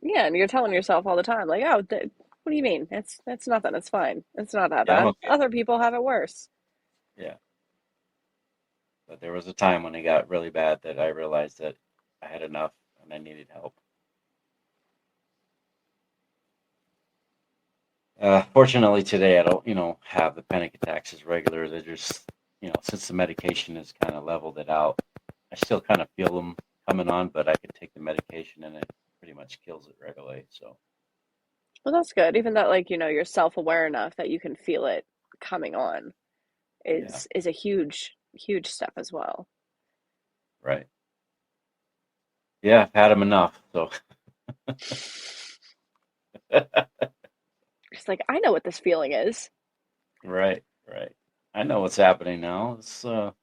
Yeah, and you're telling yourself all the time, like, oh, what do you mean? It's nothing. It's fine. It's not that Yeah, I'm bad. okay. Other people have it worse. Yeah. But there was a time when it got really bad that I realized that I had enough and I needed help. Fortunately, today I don't, have the panic attacks as regular. They're just, since the medication has kind of leveled it out, I still kind of feel them coming on, but I can take the medication and it pretty much kills it right away. So, Well, that's good. Even that, like, you're self-aware enough that you can feel it coming on yeah, is a huge, huge step as well. right. Yeah, I've had them enough. So, Just like, I know what this feeling is. right, right. I know what's happening now.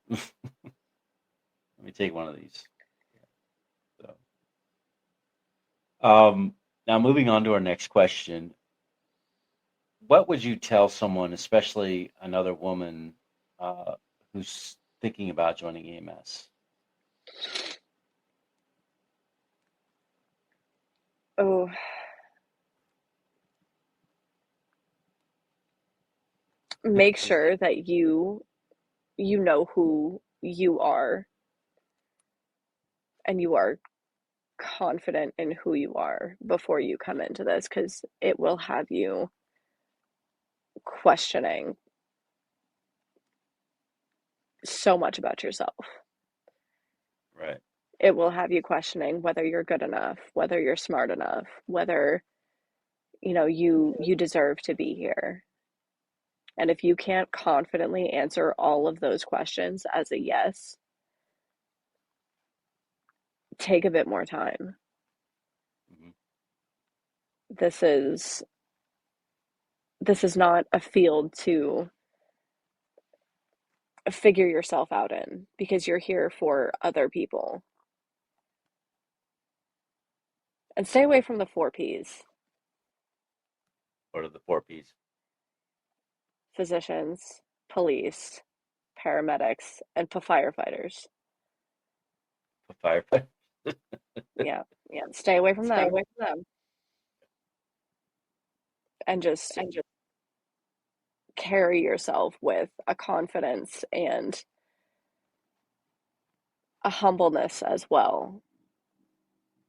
Let me take one of these. So, now moving on to our next question. What would you tell someone, especially another woman, uh, who's thinking about joining EMS? Oh, make Is it sure that you know who you are and you are confident in who you are before you come into this because it will have you questioning so much about yourself. right? It will have you questioning whether you're good enough, whether you're smart enough, whether, you deserve to be here. And if you can't confidently answer all of those questions as a yes, take a bit more time. Hmm. This is this is not a field to figure yourself out in because you're here for other people. And stay away from the 4 Ps: What are the 4 Ps? physicians, police, paramedics, and firefighters. The firefighter. Yeah, yeah. Stay away from Stay them away from them. and just And just carry yourself with a confidence and a humbleness as well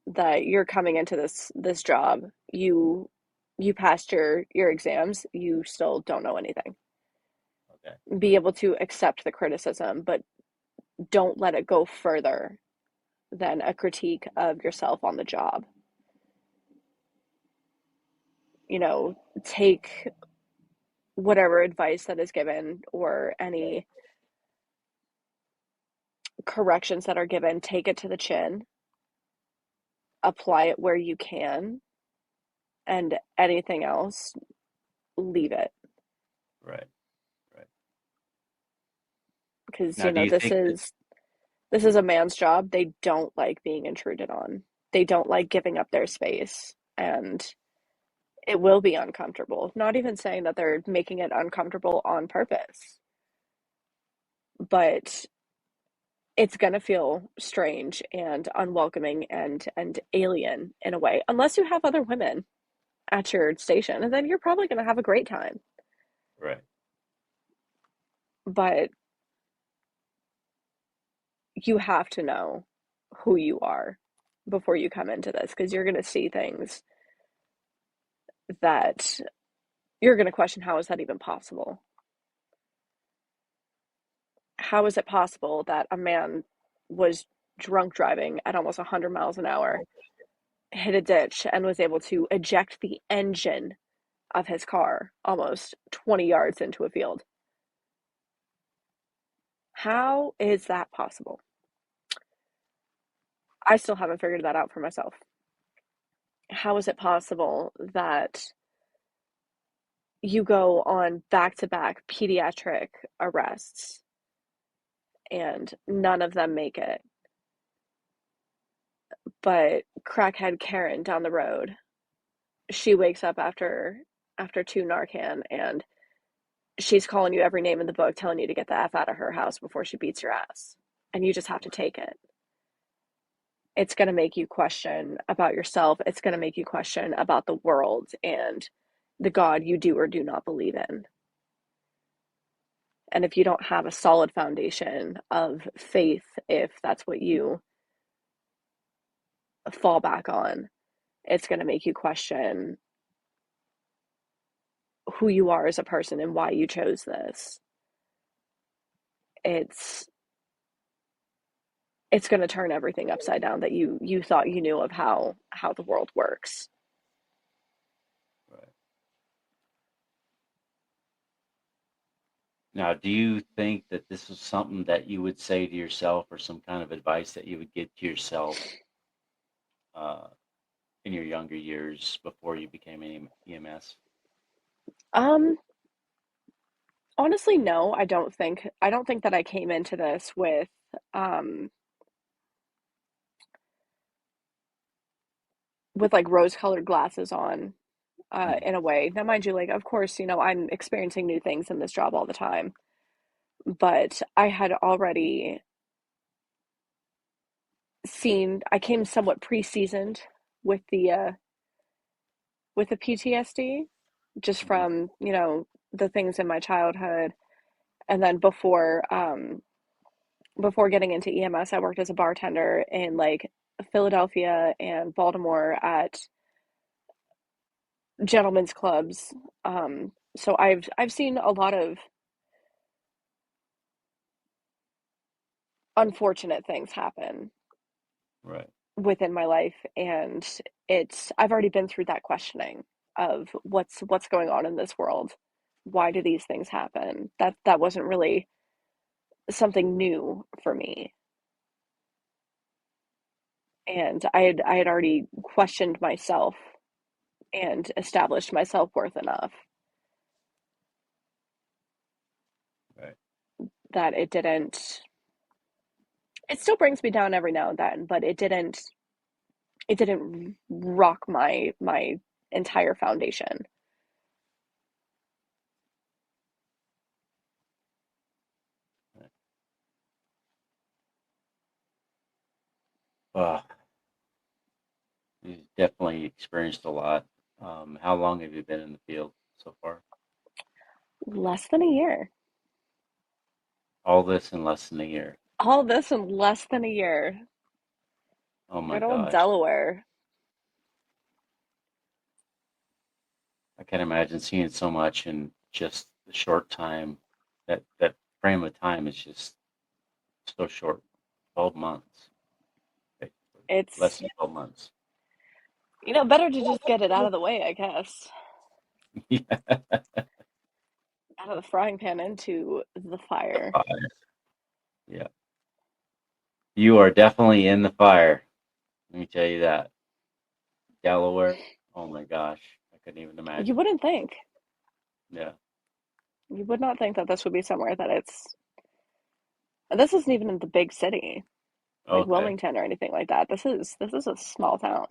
that you're coming into this job. You passed your exams, you still don't know anything. okay, Be able to accept the criticism, but don't let it go further than a critique of yourself on the job. Take whatever advice that is given or any corrections that are given, take it to the chin, apply it where you can, and anything else, leave it. right, right. Because, Now, do you this think that? is a man's job. They don't like being intruded on. They don't like giving up their space. And it will be uncomfortable. Not even saying that they're making it uncomfortable on purpose, but it's going to feel strange and unwelcoming and alien in a way, unless you have other women at your station, and then you're probably going to have a great time. Right, But you have to know who you are before you come into this, because you're going to see things that you're going to question, how is that even possible? How is it possible that a man was drunk driving at almost 100 miles an hour, hit a ditch, and was able to eject the engine of his car almost 20 yards into a field? How is that possible? I still haven't figured that out for myself. How is it possible that you go on back-to-back pediatric arrests and none of them make it? But crackhead Karen down the road, she wakes up after two Narcan, and she's calling you every name in the book, telling you to get the F out of her house before she beats your ass. And you just have to take it. It's going to make you question about yourself. It's going to make you question about the world and the God you do or do not believe in. And if you don't have a solid foundation of faith, if that's what you fall back on, it's going to make you question who you are as a person and why you chose this. It's going to turn everything upside down that you thought you knew of how the world works. Right. Now, do you think that this was something that you would say to yourself, or some kind of advice that you would give to yourself uh, in your younger years before you became an EMS? Um, Honestly, no, I don't think that I came into this um with like rose-colored glasses on, Mhm. in a way. Now, mind you, like, of course, I'm experiencing new things in this job all the time, but I had already I came somewhat pre-seasoned with the PTSD, just Mhm. from, the things in my childhood. And then before getting into EMS, I worked as a bartender in like Philadelphia and Baltimore at gentlemen's clubs. So I've seen a lot of unfortunate things happen Right. within my life, and I've already been through that questioning of what's going on in this world. Why do these things happen? That wasn't really something new for me. And I had already questioned myself and established my self-worth enough Right. that it still brings me down every now and then, but it didn't rock my entire foundation. Right. Well, you've definitely experienced a lot. How long have you been in the field so far? Less than a year. All this in less than a year. All this in less than a year. Oh my Good old gosh. Delaware. I can't imagine seeing so much in just a short time. That frame of time is just so short. 12 months. Basically. Less It's, than 12 months. better to just get it out of the way, I guess. Yeah. Out of the frying pan into the fire. Yeah. You are definitely in the fire. Let me tell you that. Delaware. Oh my gosh. I couldn't even You imagine. wouldn't think. Yeah. You would not think that this would be somewhere that this isn't even in the big city, like Okay. Wilmington or anything like that. This is a small town.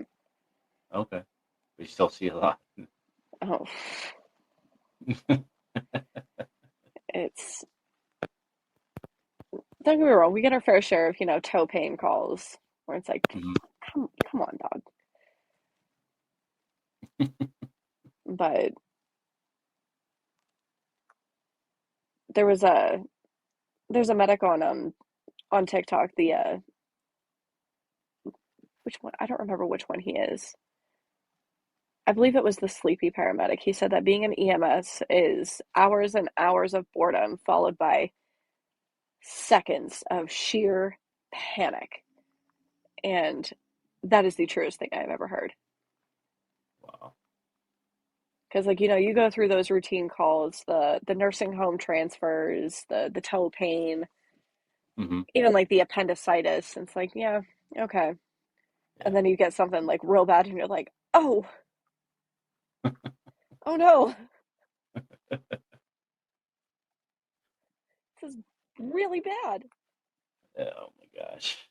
Okay. We still see a lot. Oh, it's don't get me wrong, we get our fair share of, toe pain calls where it's like, Mhm. come on, dog. But there was a there's a medic on on TikTok, which one? I don't remember which one he is. I believe it was the sleepy paramedic. He said that being an EMS is hours and hours of boredom followed by seconds of sheer panic. And that is the truest thing I've ever heard. Wow. Because, like, you go through those routine calls, the nursing home transfers, the toe pain, Hmm. even like the appendicitis. And it's like, yeah, okay. And Yeah. then you get something like real bad, and you're like, oh, oh no, this is really bad. Oh my gosh.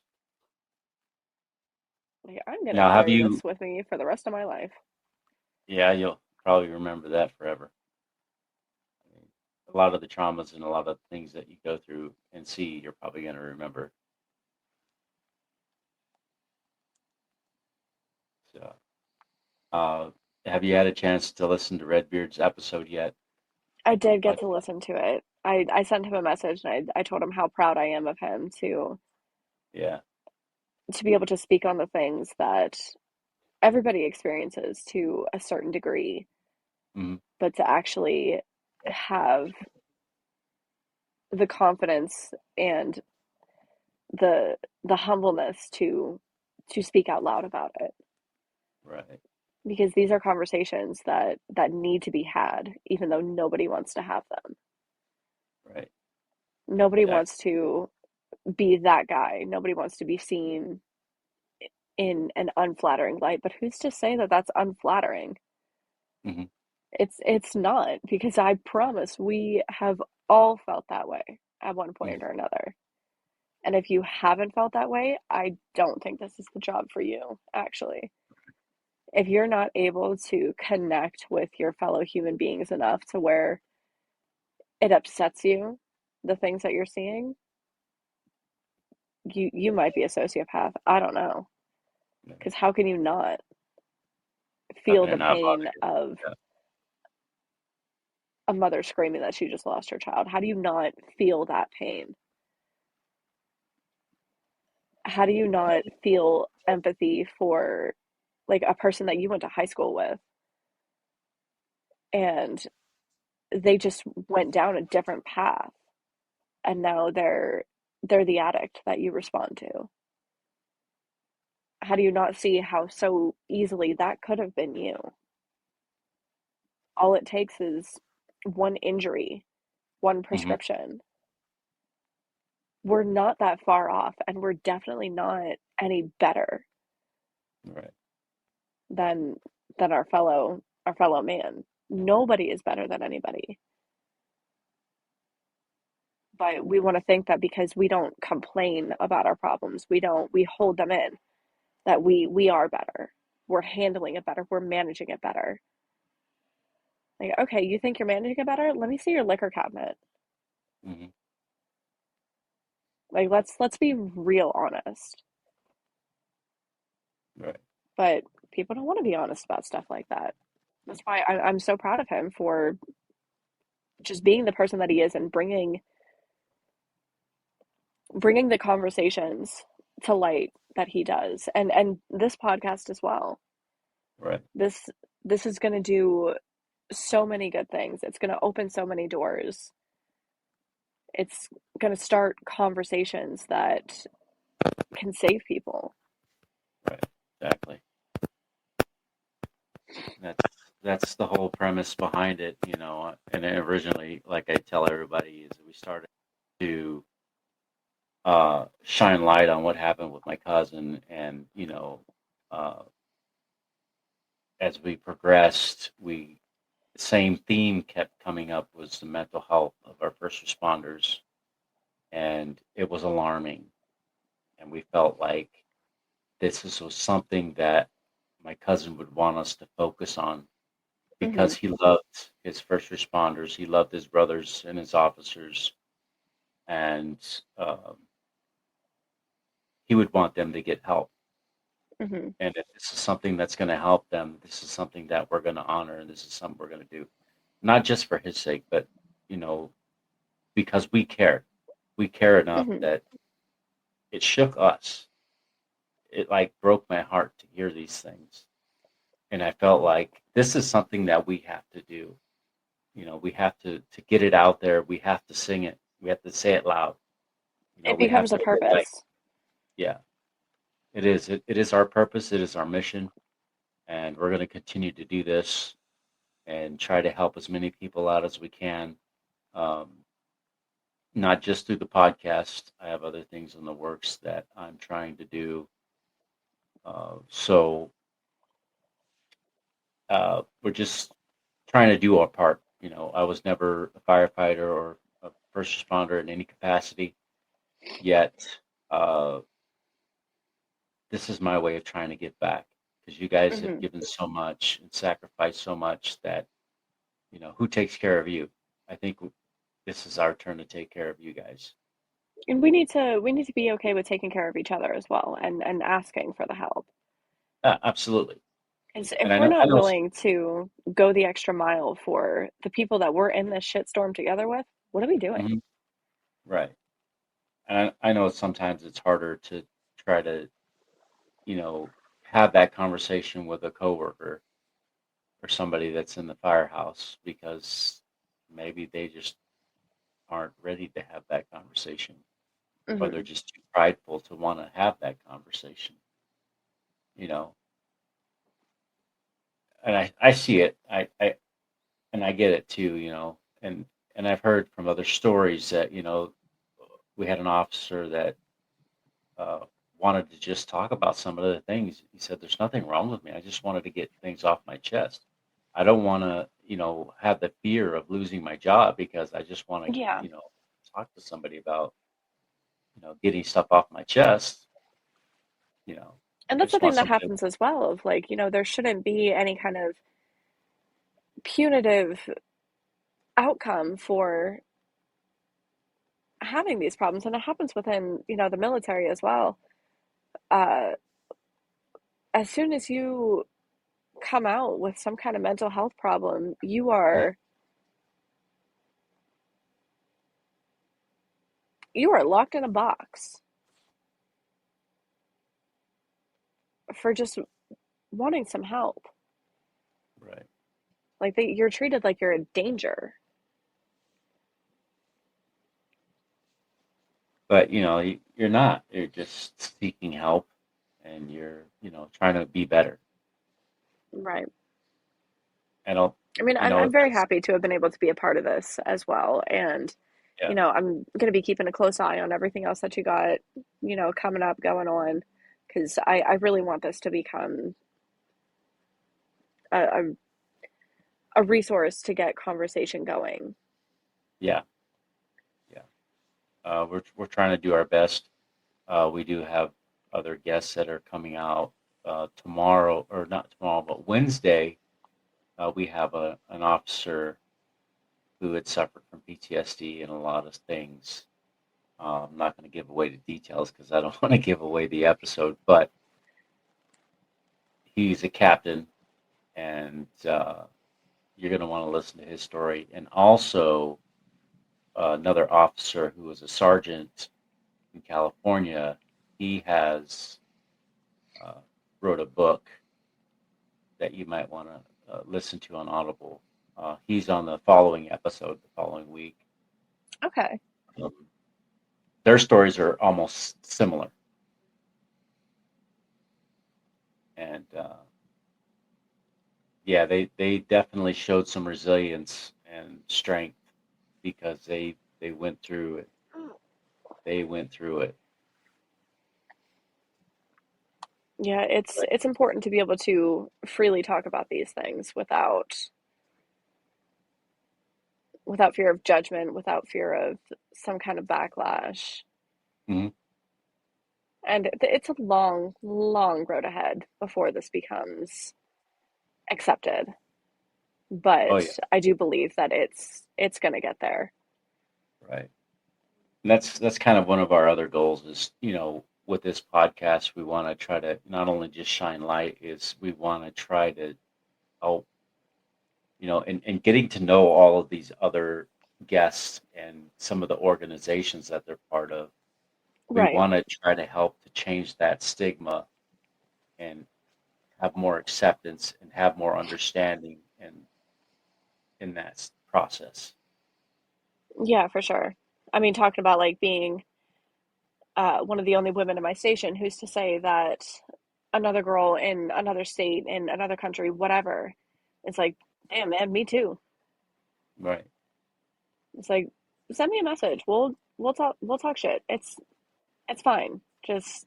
Like, I'm gonna Now, have carry you? this with me for the rest of my life. Yeah, you'll probably remember that forever. I mean, a lot of the traumas and a lot of things that you go through and see, you're probably going to remember. So, uh, have you had a chance to listen to Redbeard's episode yet? I did get Like, to listen to it. I sent him a message, and I told him how proud I am of him yeah. to be able to speak on the things that everybody experiences to a certain degree, Hmm. but to actually have the confidence and the the humbleness to speak out loud about it, Right. because these are conversations that need to be had even though nobody wants to have them. Right. Nobody Exactly. wants to be that guy. Nobody wants to be seen in an unflattering light, but who's to say that that's unflattering? Hmm. It's not, because I promise we have all felt that way at one Hmm. point or another. And if you haven't felt that way, I don't think this is the job for you, actually. If you're not able to connect with your fellow human beings enough to where it upsets you, the things that you're seeing, you might be a sociopath. I don't know. Because how can you not How feel can it the not bother pain you? of Yeah. a mother screaming that she just lost her child? How do you not feel that pain? How do you not feel empathy for like a person that you went to high school with, and they just went down a different path, and now they're the addict that you respond to? How do you not see how so easily that could have been you? All it takes is one injury, one Hmm. prescription. We're not that far off, and we're definitely not any better Right. than our fellow man. Nobody is better than anybody. But we want to think that because we don't complain about our problems, we hold them in, that we are better. We're handling it better. We're managing it better. Like, okay, you think you're managing it better? Let me see your liquor cabinet. Hmm. Like, let's be real honest. Right. But people don't want to be honest about stuff like that. That's why I'm so proud of him for just being the person that he is, and bringing the conversations to light that he does, and this podcast as well. Right. This is going to do so many good things. It's going to open so many doors. It's going to start conversations that can save people. Right. Exactly. That's that's the whole premise behind it, you know. And originally, like I tell everybody, is we started to shine light on what happened with my cousin, and uh, as we progressed, we the same theme kept coming up was the mental health of our first responders, and it was alarming. And we felt like was something that my cousin would want us to focus on Hmm. because he loved his first responders, he loved his brothers and his officers, and um, he would want them to get help. Hmm. And if this is something that's going to help them, this is something that we're going to honor, and this is something we're going to do, not just for his sake, but you know, because we care. We care enough Hmm. that it shook us. It like broke my heart to hear these things. And I felt like this is something that we have to do. We have to get it out there. We have to sing it. We have to say it loud. It We have becomes a to like, purpose. yeah, it is. It is our purpose. It is our mission. And we're going to continue to do this and try to help as many people out as we can. Um, Not just through the podcast. I have other things in the works that I'm trying to do. So we're just trying to do our part. I was never a firefighter or a first responder in any capacity, yet uh, this is my way of trying to give back because you guys have Hmm. given so much and sacrificed so much that, who takes care of you? I think this is our turn to take care of you guys. And we need to be okay with taking care of each other as well, and asking for the help. Absolutely. Because And if we're I not know, willing to go the extra mile for the people that we're in this shitstorm together with, what are we doing? mhm, right. And I know sometimes it's harder to try to, you know, have that conversation with a coworker or somebody that's in the firehouse because maybe they just aren't ready to have that conversation, or they're Hmm. just too prideful to want to have that conversation, you know. And I see it. And I get it too, and I've heard from other stories that, we had an officer that uh, wanted to just talk about some of the things. He said, "There's nothing wrong with me. I just wanted to get things off my chest. I don't want to, have the fear of losing my job because I just want to, Yeah. talk to somebody about, getting stuff off my chest. You know, And I that's the just thing want that somebody to, happens as well of like, there shouldn't be any kind of punitive outcome for having these problems. And it happens within, the military as well. Uh, as soon as you come out with some kind of mental health problem, yeah, you are locked in a box for just wanting some help. right. Like you're treated like you're a danger. But you're not. You're just seeking help, and you're, trying to be better. Right. I don't, I mean, you I'm know, very 'cause- happy to have been able to be a part of this as well. And, yeah, I'm going to be keeping a close eye on everything else that you got, coming up, going on, because I really want this to become a, a, a resource to get conversation going. yeah, yeah. We're trying to do our best. We do have other guests that are coming out tomorrow, or not tomorrow, but Wednesday. We have an officer who had suffered from PTSD and a lot of things. I'm not going to give away the details because I don't want to give away the episode, but he's a captain, and you're going to want to listen to his story. And also, another officer who was a sergeant in California, he has uh, wrote a book that you might want to listen to on Audible. He's on the following episode, the following week. Okay. Um, their stories are almost similar, and yeah, they definitely showed some resilience and strength because they went through it. They went through it. Yeah, it's But it's important to be able to freely talk about these things without fear of judgment, without fear of some kind of backlash. mhm. And it's a long, long road ahead before this becomes accepted. Oh But yeah, I do believe that it's going to get there. right. And that's kind of one of our other goals is, with this podcast, we want to try to not only just shine light, is we want to try to help, and getting to know all of these other guests and some of the organizations that they're part of. we Right. want to try to help to change that stigma and have more acceptance and have more understanding in that process. Yeah, for sure. I mean, talking about like being one of the only women in my station, who's to say that another girl in another state, in another country, whatever, it's like, damn, man, me too. Right. It's like, send me a message. We'll talk shit. It's fine. Just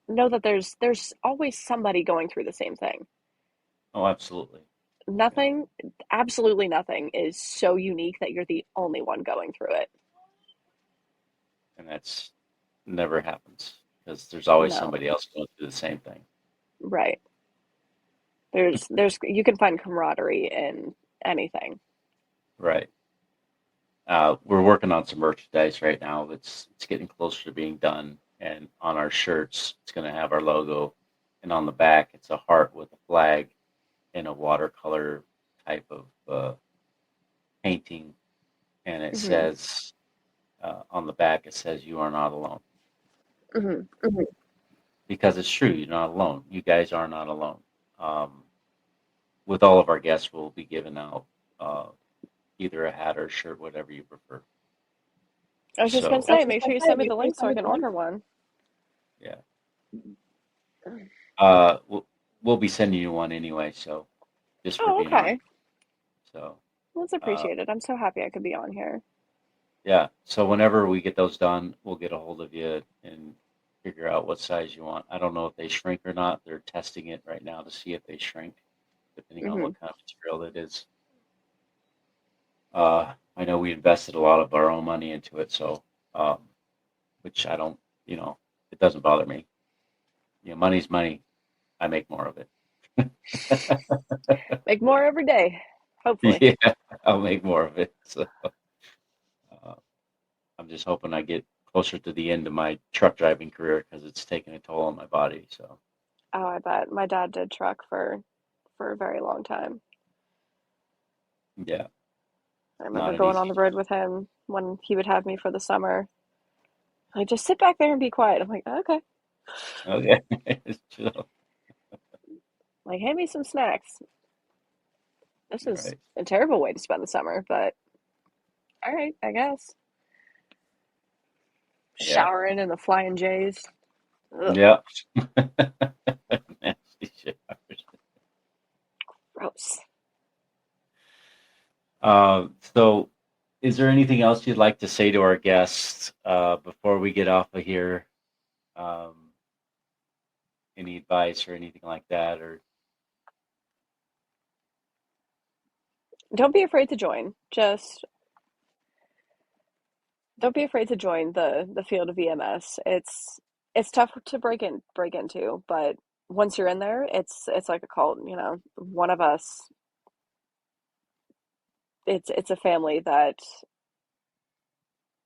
know that there's always somebody going through the same thing. Oh, absolutely. Yeah. Nothing, absolutely nothing is so unique that you're the only one going through it. And that's never happens because there's always No, somebody else going through the same thing. right. There's you can find camaraderie in anything. Right. We're working on some merchandise right now. It's getting closer to being done, and on our shirts, it's going to have our logo, and on the back, it's a heart with a flag in a watercolor type of painting, and it Hmm. says on the back, it says "You are not alone," Hmm. because it's true. You're not alone. You guys are not alone. Um, with all of our guests, we'll be giving out uh, either a hat or a shirt, whatever you prefer. I was just gonna So say, make sure you send me the link so I can order one. yeah. We'll be sending you one anyway, so just for Oh, being on. okay. So, Well, that's uh, appreciated. I'm so happy I could be on here. yeah. So whenever we get those done, we'll get a hold of you and figure out what size you want. I don't know if they shrink or not. They're testing it right now to see if they shrink, depending on Hmm. what kind of material it is. I know we invested a lot of our own money into it, so which I don't, it doesn't bother me. Money's money. I make more of it. Make more every day, hopefully. Yeah, I'll make more of it. So. Uh, I'm just hoping I get closer to the end of my truck driving career because it's taking a toll on my body. So Oh, I bet. My dad did truck for a very long time. yeah, I remember not an going easy on the road with him when he would have me for the summer. Like, just sit back there and be quiet. I'm like, okay. job. Okay. So, Like, hand me some snacks. This is right. a terrible way to spend the summer, but all right, I guess. Yeah. Showering in the Flying J's. Ugh, Yeah. Nasty shit. gross. So, is there anything else you'd like to say to our guests before we get off of here? Um, any advice or anything like that? Or Don't be afraid to join. Just don't be afraid to join the field of EMS. It's tough to break into, but once you're in there, it's like a cult, you know. One of us, it's a family that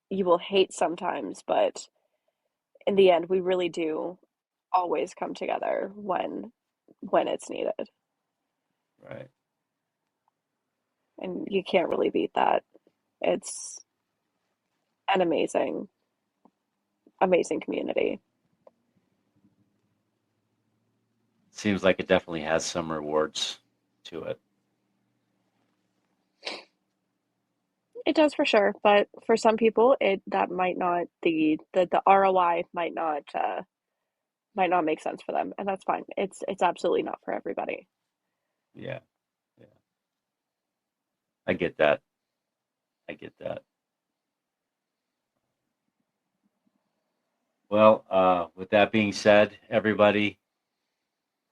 you will hate sometimes, but in the end, we really do always come together when it's needed, right. and you can't really beat that. It's an amazing community. Seems like it definitely has some rewards to it. It does for sure, but for some people, it that might not the ROI might not make sense for them, and that's fine. It's absolutely not for everybody. Yeah. Yeah. I get that. I get that. Well, with that being said, everybody,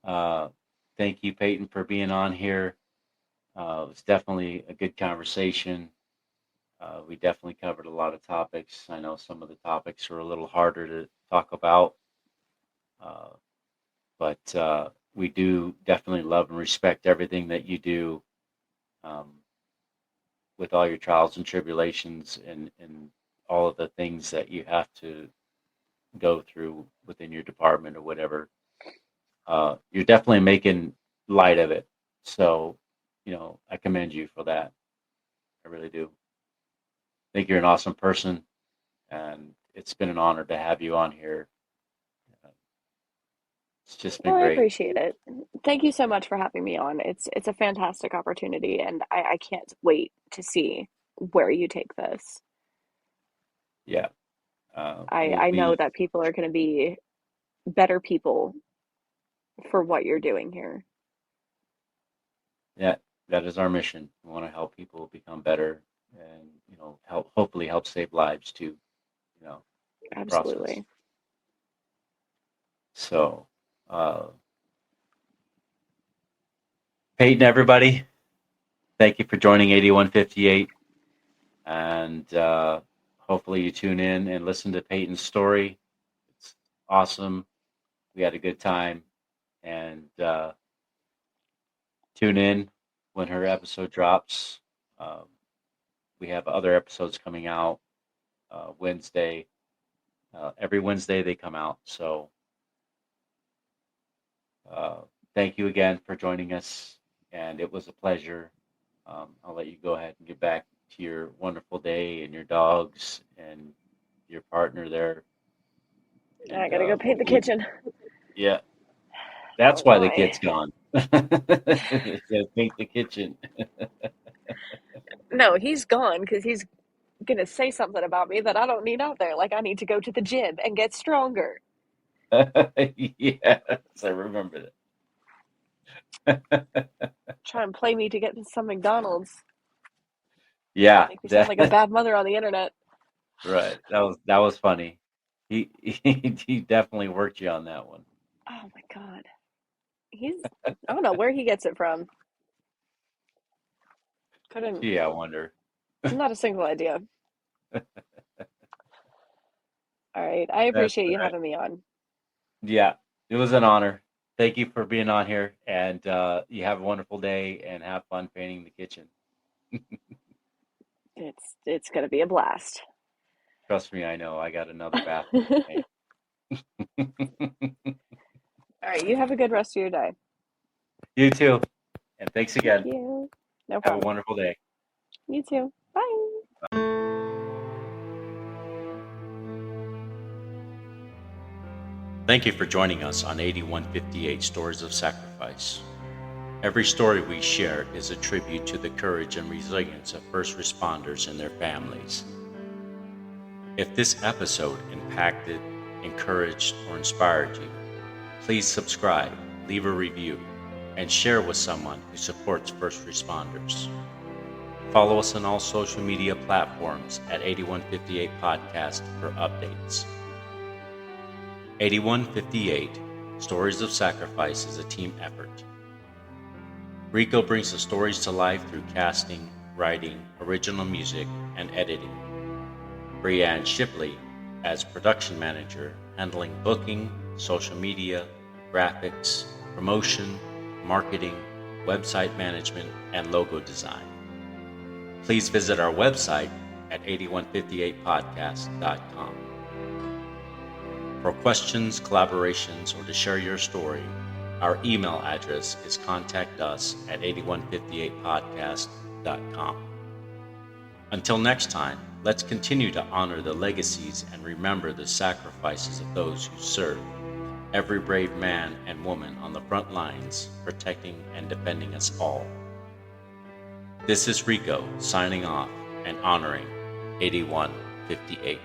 uh, thank you, Peyton, for being on here. It was definitely a good conversation. We definitely covered a lot of topics. I know some of the topics are a little harder to talk about, uh, but we do definitely love and respect everything that you do um, with all your trials and tribulations and all of the things that you have to go through within your department or whatever. You're definitely making light of it. So, I commend you for that. I really do. I think you're an awesome person, and it's been an honor to have you on here. It's just been Well, I great. appreciate it. Thank you so much for having me on. It's a fantastic opportunity, and I can't wait to see where you take this. Yeah. I We'll I know be, that people are going to be better people for what you're doing here. yeah, that is our mission. We want to help people become better and, hopefully help save lives too, in the process. Absolutely. So, uh, Peyton, everybody, thank you for joining 8158. And hopefully you tune in and listen to Peyton's story. It's awesome. We had a good time. And tune in when her episode drops. Um, we have other episodes coming out Wednesday. Every Wednesday they come out. So uh, thank you again for joining us. And it was a pleasure. I'll let you go ahead and get back to your wonderful day and your dogs and your partner there. I And gotta go paint the hopefully, kitchen. yeah, Oh that's why the my. kid's gone. Yeah, paint the kitchen. No, he's gone because he's gonna say something about me that I don't need out there. Like I need to go to the gym and get stronger. Yes, I remember that. Try and play me to get some McDonald's. Yeah, Make me sound like a that bad mother on the internet. right. That was funny. He definitely worked you on that one. Oh my God. I don't know where he gets it from. Couldn't, Gee, I wonder. not a single idea. All right. I That's appreciate all you right. having me on. Yeah, it was an honor. Thank you for being on here, and you have a wonderful day and have fun painting the kitchen. It's gonna be a blast. Trust me, I know. I got another All bathroom to paint. right. You have a good rest of your day. You too, and thanks Thank again. you. No Have a problem. wonderful day. You too. Bye. Thank you for joining us on 8158 Stories of Sacrifice. Every story we share is a tribute to the courage and resilience of first responders and their families. If this episode impacted, encouraged, or inspired you, please subscribe, leave a review, and share with someone who supports first responders. Follow us on all social media platforms at 8158 Podcast for updates. 8158 Stories of Sacrifice is a team effort. Rico brings the stories to life through casting, writing, original music, and editing. Brianne Shipley as production manager, handling booking, social media, graphics, promotion, marketing, website management, and logo design. Please visit our website at 8158podcast.com. For questions, collaborations, or to share your story, our email address is contactus@8158podcast.com. Until next time, let's continue to honor the legacies and remember the sacrifices of those who serve, every brave man and woman on the front lines, protecting and defending us all. This is Rico signing off and honoring 8158.